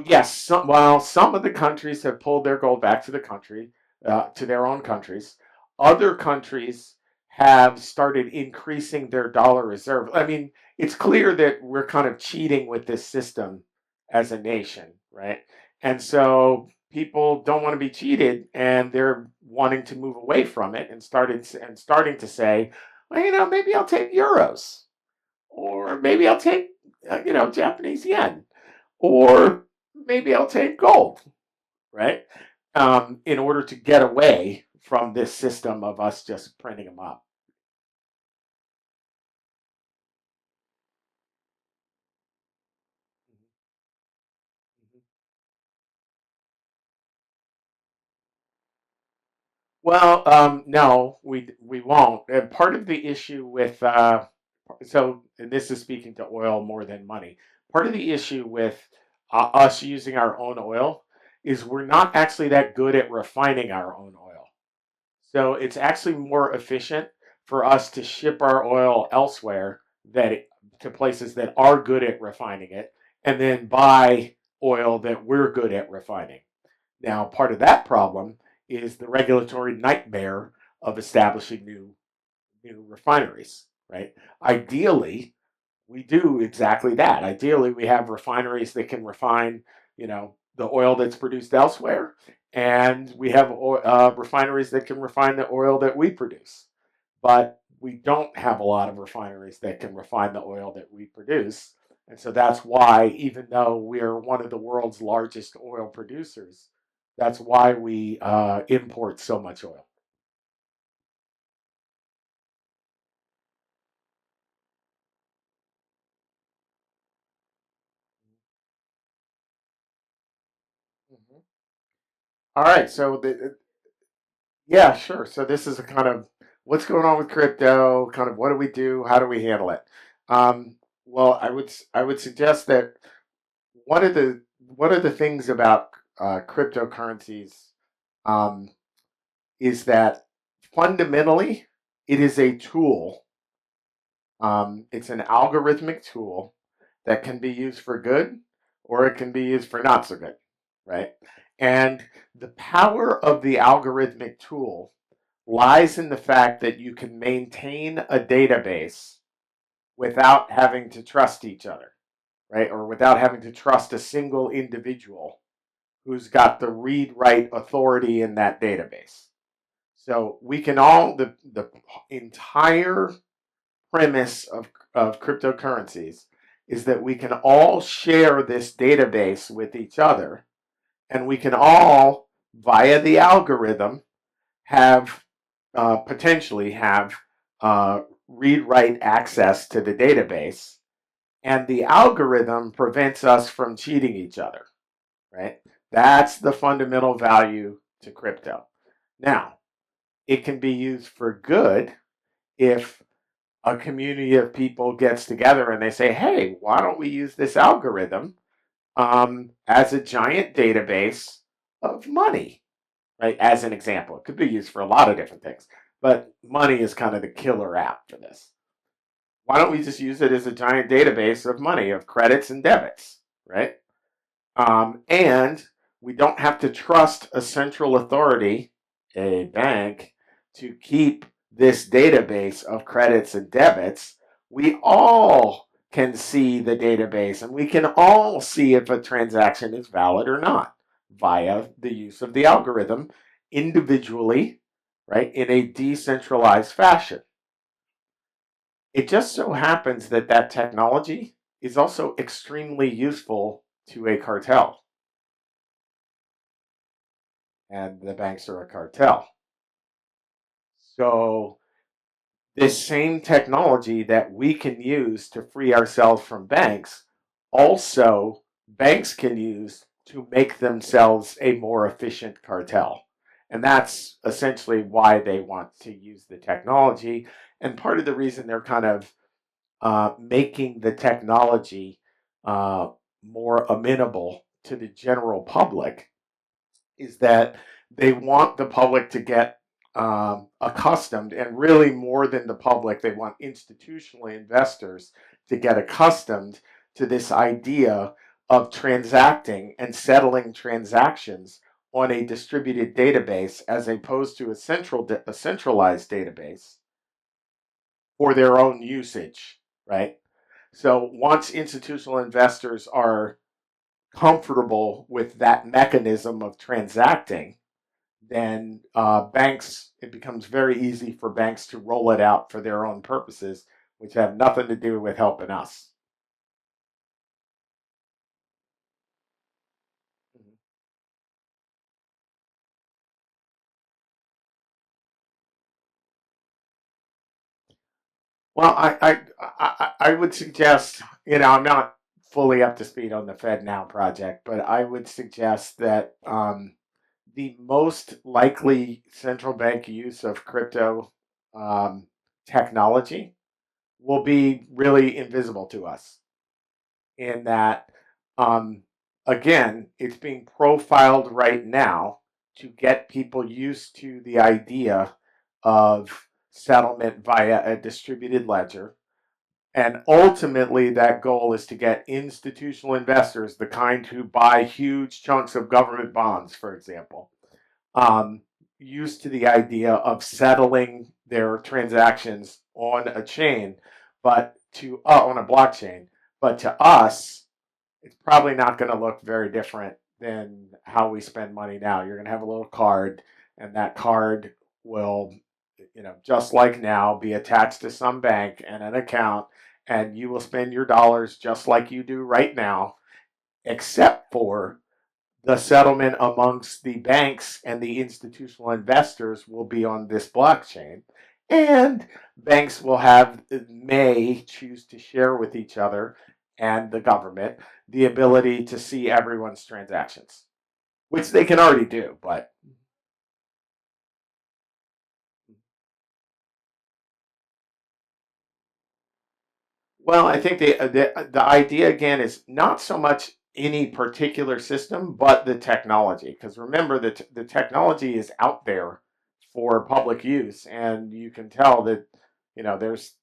Yes, some of the countries have pulled their gold back to the country, to their own countries. Other countries have started increasing their dollar reserve. I mean, it's clear that we're kind of cheating with this system as a nation, right? And so people don't want to be cheated, and they're wanting to move away from it and starting to say, well, maybe I'll take euros, or maybe I'll take, Japanese yen, or maybe I'll take gold, right? In order to get away from this system of us just printing them up. Well, no, we won't. And part of the issue with and this is speaking to oil more than money. Part of the issue with us using our own oil is we're not actually that good at refining our own oil. So it's actually more efficient for us to ship our oil elsewhere to places that are good at refining it, and then buy oil that we're good at refining. Now, part of that problem is the regulatory nightmare of establishing new refineries, right? Ideally, we do exactly that. Ideally, we have refineries that can refine, the oil that's produced elsewhere, and we have refineries that can refine the oil that we produce. But we don't have a lot of refineries that can refine the oil that we produce, and so that's why, even though we're one of the world's largest oil producers, that's why we import so much oil. Mhm. All right, so yeah, sure. So this is a kind of what's going on with crypto, kind of what do we do, how do we handle it? Well, I would suggest that one of the things about cryptocurrencies um, is that fundamentally it is a tool. It's an algorithmic tool that can be used for good or it can be used for not so good, right? And the power of the algorithmic tool lies in the fact that you can maintain a database without having to trust each other, right? Or without having to trust a single individual who's got the read write authority in that database. So we can all, the entire premise of cryptocurrencies is that we can all share this database with each other, and we can all via the algorithm have potentially have read-write access to the database, and the algorithm prevents us from cheating each other, right? That's the fundamental value to crypto. Now, it can be used for good if a community of people gets together and they say, hey, why don't we use this algorithm as a giant database of money, right? As an example, it could be used for a lot of different things, but money is kind of the killer app for this. Why don't we just use it as a giant database of money, of credits and debits, right? And we don't have to trust a central authority, a bank, to keep this database of credits and debits. We all can see the database and we can all see if a transaction is valid or not via the use of the algorithm individually, right, in a decentralized fashion. It just so happens that that technology is also extremely useful to a cartel, and the banks are a cartel. So, this same technology that we can use to free ourselves from banks, also banks can use to make themselves a more efficient cartel. And that's essentially why they want to use the technology. And part of the reason they're kind of making the technology uh, more amenable to the general public is that they want the public to get accustomed, and really more than the public, they want institutional investors to get accustomed to this idea of transacting and settling transactions on a distributed database as opposed to a centralized database for their own usage, right? So once institutional investors are comfortable with that mechanism of transacting, then banks, it becomes very easy for banks to roll it out for their own purposes, which have nothing to do with helping us. Well, I would suggest, I'm not fully up to speed on the Fed Now project, but I would suggest that the most likely central bank use of crypto um, technology will be really invisible to us in that, um, again, it's being profiled right now to get people used to the idea of settlement via a distributed ledger. And ultimately, that goal is to get institutional investors, the kind who buy huge chunks of government bonds, for example, um, used to the idea of settling their transactions on a chain, but to on a blockchain. But to us, it's probably not going to look very different than how we spend money now. You're going to have a little card, and that card will, just like now, be attached to some bank and an account, and you will spend your dollars just like you do right now, except for the settlement amongst the banks and the institutional investors will be on this blockchain. And banks may choose to share with each other and the government the ability to see everyone's transactions, which they can already do. But, well, I think the idea again is not so much any particular system, but the technology. Because remember that the technology is out there for public use, and you can tell that there's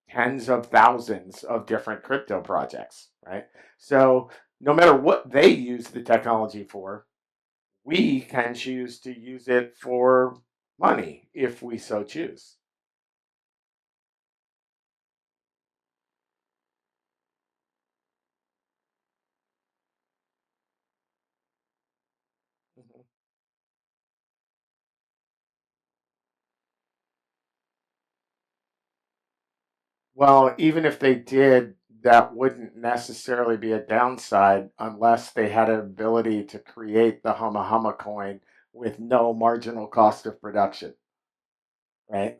tens of thousands of different crypto projects, right? So no matter what they use the technology for, we can choose to use it for money if we so choose. Mhm. Well, even if they did, that wouldn't necessarily be a downside unless they had an ability to create the Hama Hama coin with no marginal cost of production, right?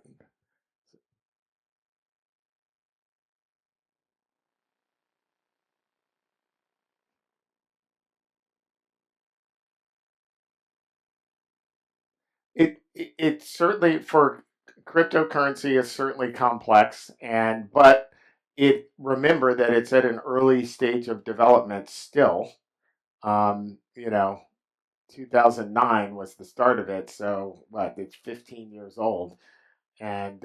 It certainly for cryptocurrency is certainly complex, and but it remember that it's at an early stage of development still. You know, 2009 was the start of it, so what? It's 15 years old, and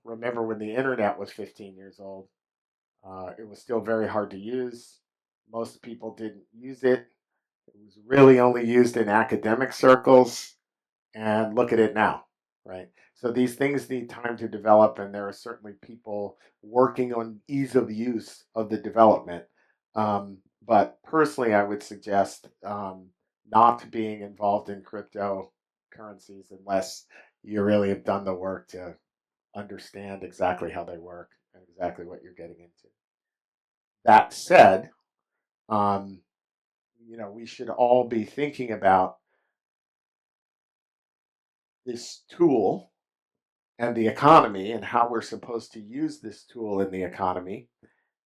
remember when the internet was 15 years old? It was still very hard to use. Most people didn't use it. It was really only used in academic circles. And look at it now, right? So these things need time to develop, and there are certainly people working on ease of use of the development. But personally, I would suggest not being involved in cryptocurrencies unless you really have done the work to understand exactly how they work and exactly what you're getting into. That said, um, we should all be thinking about this tool and the economy and how we're supposed to use this tool in the economy,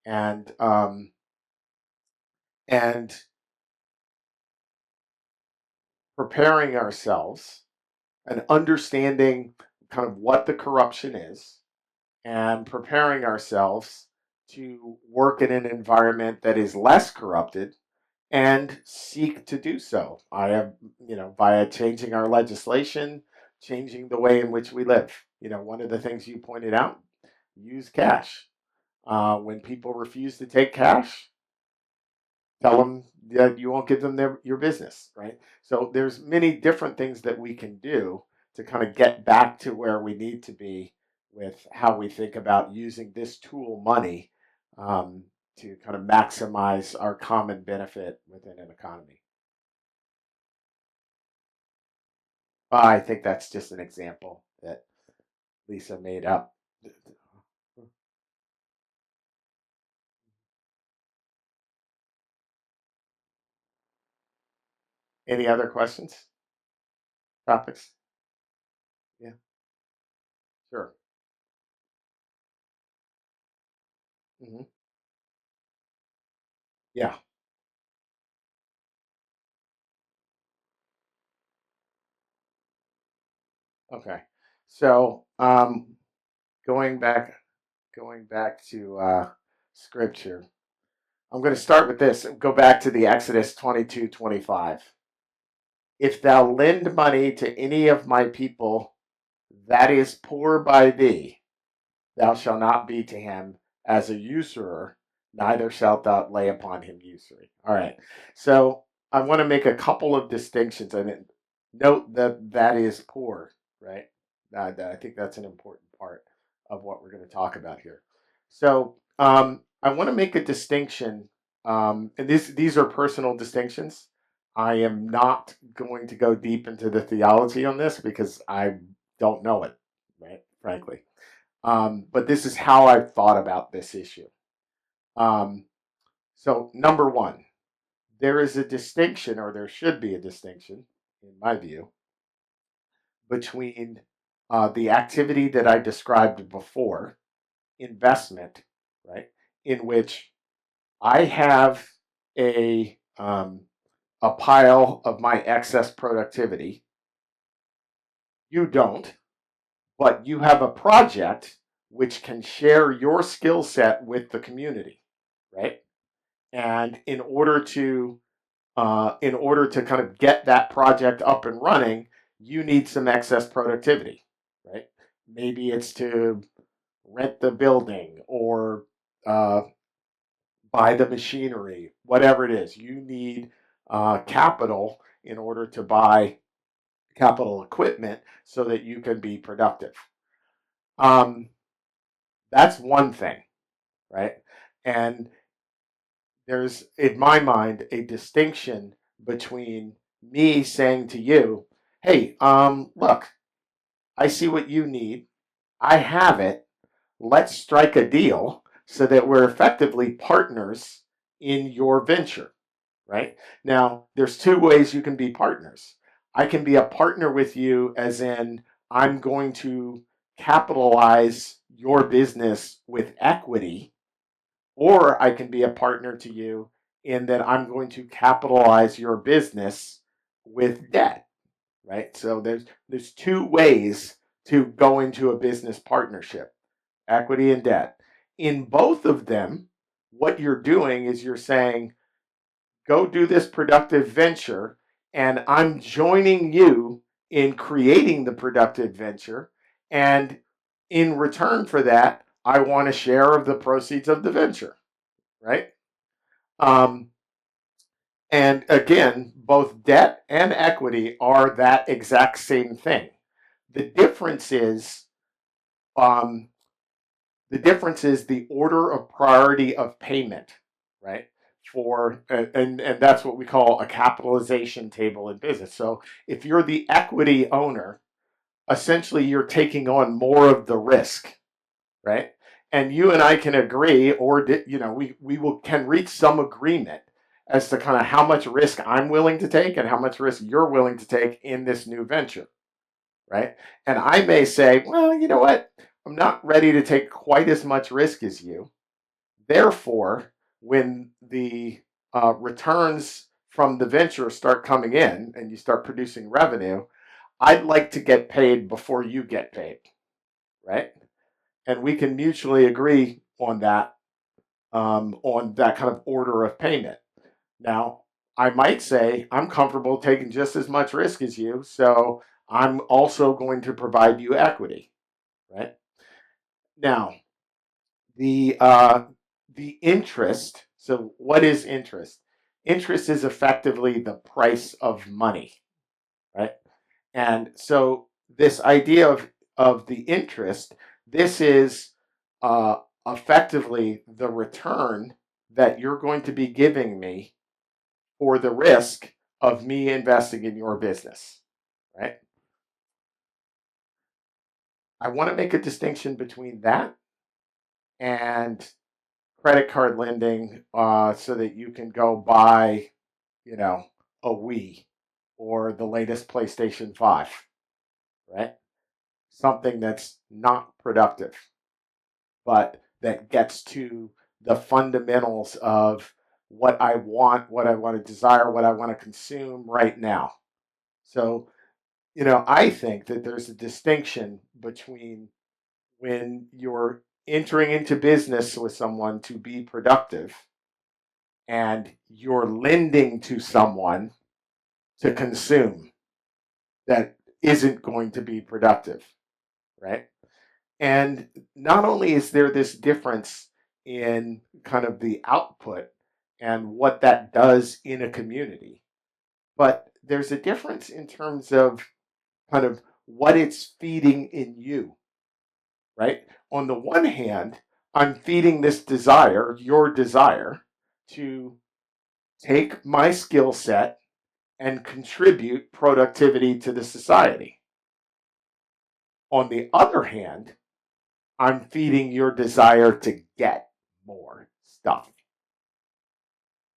and and preparing ourselves and understanding kind of what the corruption is, and preparing ourselves to work in an environment that is less corrupted and seek to do so. I have, via changing our legislation, changing the way in which we live. One of the things you pointed out, use cash. When people refuse to take cash, tell them that you won't give them your business, right? So there's many different things that we can do to kind of get back to where we need to be with how we think about using this tool, money, um, to kind of maximize our common benefit within an economy. I think that's just an example that Lisa made up. Any other questions, topics? Yeah, sure. Hmm. Yeah. Okay. So, going back going back to scripture, I'm going to start with this and go back to the Exodus 22:25. If thou lend money to any of my people that is poor by thee, thou shalt not be to him as a usurer, neither shalt thou lay upon him usury. All right. So I want to make a couple of distinctions. And note that that is poor, right? I think that's an important part of what we're going to talk about here. So I want to make a distinction, and these are personal distinctions. I am not going to go deep into the theology on this because I don't know it, right? Frankly. But this is how I've thought about this issue. Um, so, number one, there is a distinction, or there should be a distinction, in my view, between the activity that I described before, investment, right, in which I have a pile of my excess productivity. You don't, but you have a project which can share your skill set with the community, right? And in order to kind of get that project up and running, you need some excess productivity, right? Maybe it's to rent the building or uh, buy the machinery, whatever it is. You need capital in order to buy capital equipment so that you can be productive. Um, that's one thing, right? And there's, in my mind, a distinction between me saying to you, hey, look, I see what you need. I have it. Let's strike a deal so that we're effectively partners in your venture, right? Now, there's two ways you can be partners. I can be a partner with you, as in I'm going to capitalize your business with equity, or I can be a partner to you in that I'm going to capitalize your business with debt, right? So there's two ways to go into a business partnership: equity and debt. In both of them, what you're doing is you're saying, go do this productive venture, and I'm joining you in creating the productive venture. And in return for that, I want a share of the proceeds of the venture, right? Um, and again, both debt and equity are that exact same thing. The difference is um, the difference is the order of priority of payment, right? And that's what we call a capitalization table in business. So if you're the equity owner, essentially you're taking on more of the risk, right? And you and I can agree, or we will can reach some agreement as to kind of how much risk I'm willing to take and how much risk you're willing to take in this new venture, right? And I may say, well, you know what? I'm not ready to take quite as much risk as you. Therefore, when the returns from the venture start coming in and you start producing revenue, I'd like to get paid before you get paid, right? And we can mutually agree on that kind of order of payment. Now, I might say I'm comfortable taking just as much risk as you, so I'm also going to provide you equity, right? Now, the interest. So, what is interest? Interest is effectively the price of money, right? And so, this idea of the interest, this is uh, effectively the return that you're going to be giving me for the risk of me investing in your business, right? I want to make a distinction between that and credit card lending, so that you can go buy, you know, a Wii or the latest PlayStation 5, right? Something that's not productive, but that gets to the fundamentals of what I want to desire, what I want to consume right now. So, I think that there's a distinction between when you're entering into business with someone to be productive and you're lending to someone to consume that isn't going to be productive, right? And not only is there this difference in kind of the output and what that does in a community, but there's a difference in terms of kind of what it's feeding in you, right? On the one hand, I'm feeding this desire, your desire, to take my skill set and contribute productivity to the society. On the other hand, I'm feeding your desire to get more stuff.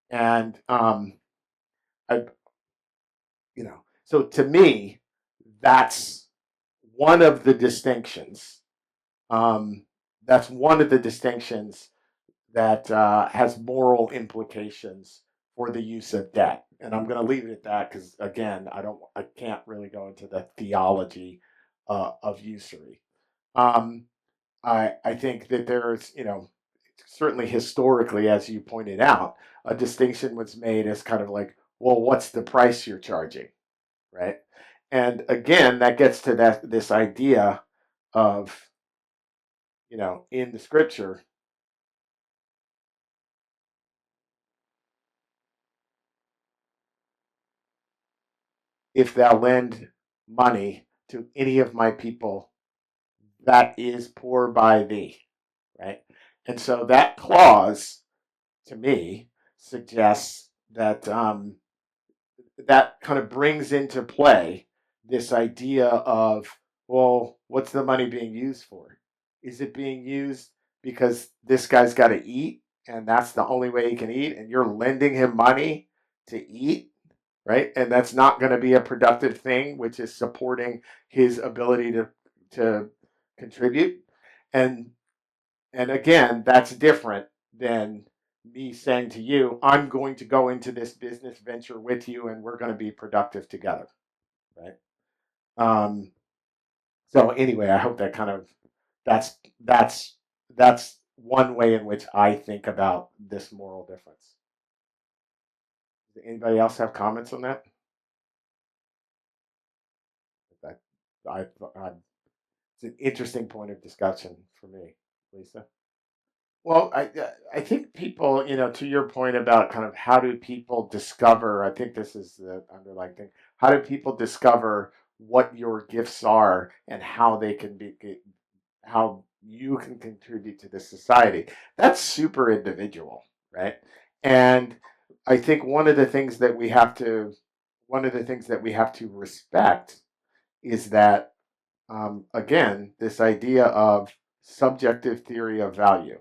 And I, so to me, that's one of the distinctions. Um, that's one of the distinctions that has moral implications for the use of debt. And I'm going to leave it at that because, again, I can't really go into the theology of usury. Um, I think that there's, certainly historically, as you pointed out, a distinction was made as kind of like, well, what's the price you're charging, right? And again, that gets to this idea of, in the scripture, if thou lend money to any of my people that is poor by thee, right? And so that clause, to me, suggests that that kind of brings into play this idea of, well, what's the money being used for? Is it being used because this guy's got to eat and that's the only way he can eat, and you're lending him money to eat? right? And that's not going to be a productive thing, which is supporting his ability to contribute. And and again, that's different than me saying to you, I'm going to go into this business venture with you and we're going to be productive together, right? Um, so anyway, I hope that kind of that's that's that's one way in which I think about this moral difference. Does anybody else have comments on that? That I it's an interesting point of discussion for me, Lisa. Well, I think people, to your point about kind of how do people discover, I think this is the underlying thing. How do people discover what your gifts are and how they can be, how you can contribute to this society? That's super individual, right? And I think one of the things that we have to respect is that, again, this idea of subjective theory of value.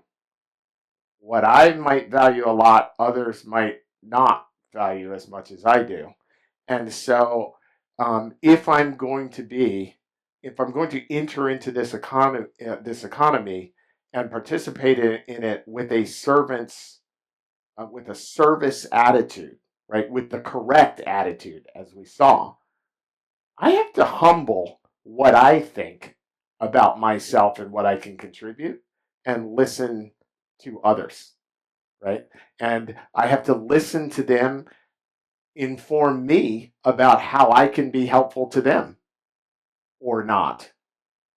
What I might value a lot, others might not value as much as I do. And so, if I'm going to enter into this economy and participate in it with with a service attitude, right, with the correct attitude, as we saw, I have to humble what I think about myself and what I can contribute and listen to others, right? And I have to listen to them inform me about how I can be helpful to them or not,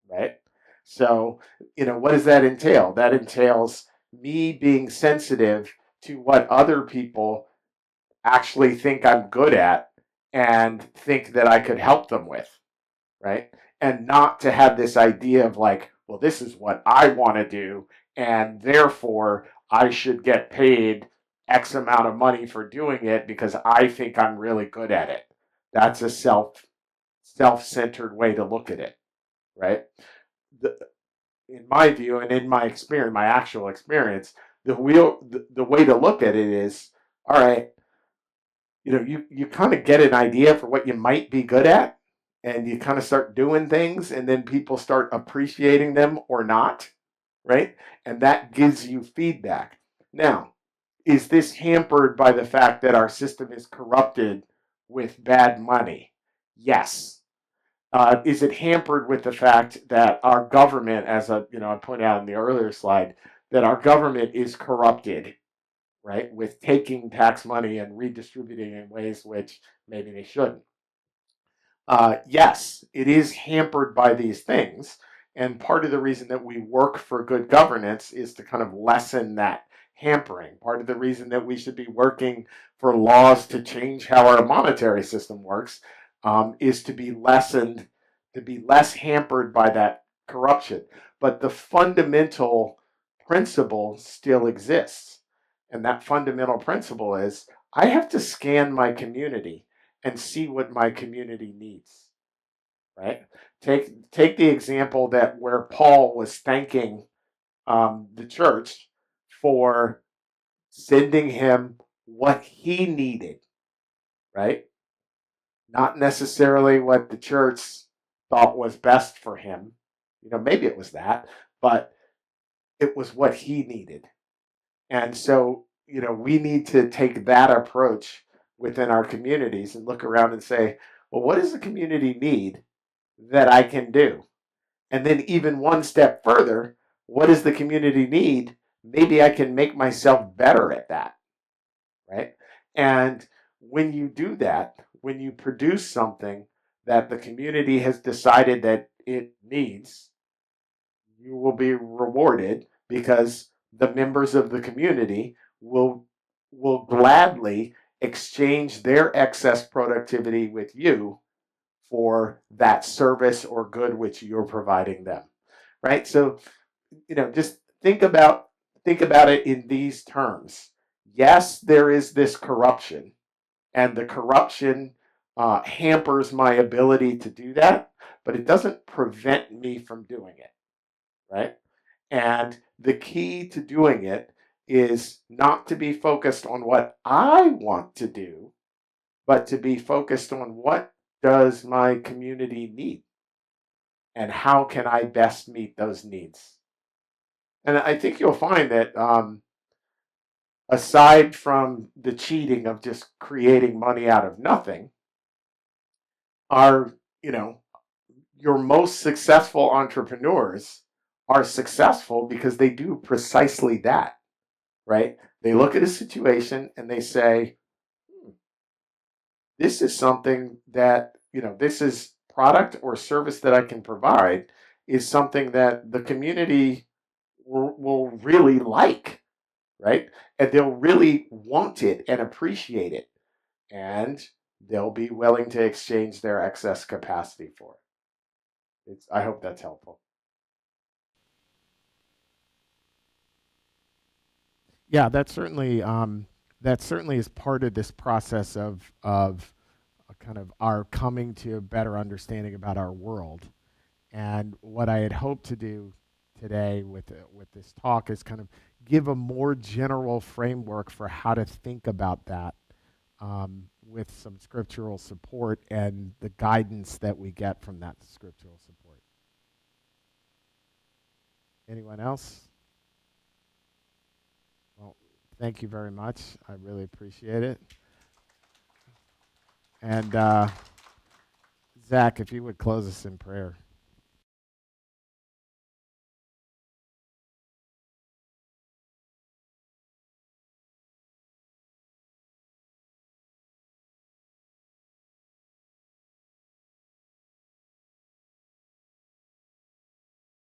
right? So, what does that entail? That entails me being sensitive to what other people actually think I'm good at and think that I could help them with, right? And not to have this idea of like, well, this is what I want to do, and therefore I should get paid X amount of money for doing it because I think I'm really good at it. That's a self-centered way to look at it, right? The, in my view and in my experience, my actual experience, the way to look at it is, all right, you kind of get an idea for what you might be good at, and you kind of start doing things, and then people start appreciating them or not, right? And that gives you feedback. Now, is this hampered by the fact that our system is corrupted with bad money? Yes. Is it hampered with the fact that our government, as I pointed out in the earlier slide, that our government is corrupted, right, with taking tax money and redistributing in ways which maybe they shouldn't? Yes, it is hampered by these things. And part of the reason that we work for good governance is to kind of lessen that hampering. Part of the reason that we should be working for laws to change how our monetary system works, is to be less hampered by that corruption. But the fundamental principle still exists. And that fundamental principle is I have to scan my community and see what my community needs, right? Take the example that where Paul was thanking, the church for sending him what he needed, right? Not necessarily what the church thought was best for him. Maybe it was that, but it was what he needed. And so, we need to take that approach within our communities and look around and say, well, what does the community need that I can do? And then, even one step further, what does the community need? Maybe I can make myself better at that, right? And when you do that, when you produce something that the community has decided that it needs, you will be rewarded because the members of the community will gladly exchange their excess productivity with you for that service or good which you're providing them, right? So, just think about it in these terms. Yes, there is this corruption, and the corruption hampers my ability to do that, but it doesn't prevent me from doing it, right? And the key to doing it is not to be focused on what I want to do, but to be focused on what does my community need and how can I best meet those needs. And I think you'll find that aside from the cheating of just creating money out of nothing, are, you know, your most successful entrepreneurs are successful because they do precisely that, right? They look at a situation and they say, this is something that, this is product or service that I can provide is something that the community will really like, right? And they'll really want it and appreciate it. And they'll be willing to exchange their excess capacity for it. I hope that's helpful. Yeah, that certainly is part of this process of kind of our coming to a better understanding about our world. And what I had hoped to do today with this talk is kind of give a more general framework for how to think about that, with some scriptural support and the guidance that we get from that scriptural support. Anyone else? Well, thank you very much. I really appreciate it. And Zach, if you would close us in prayer.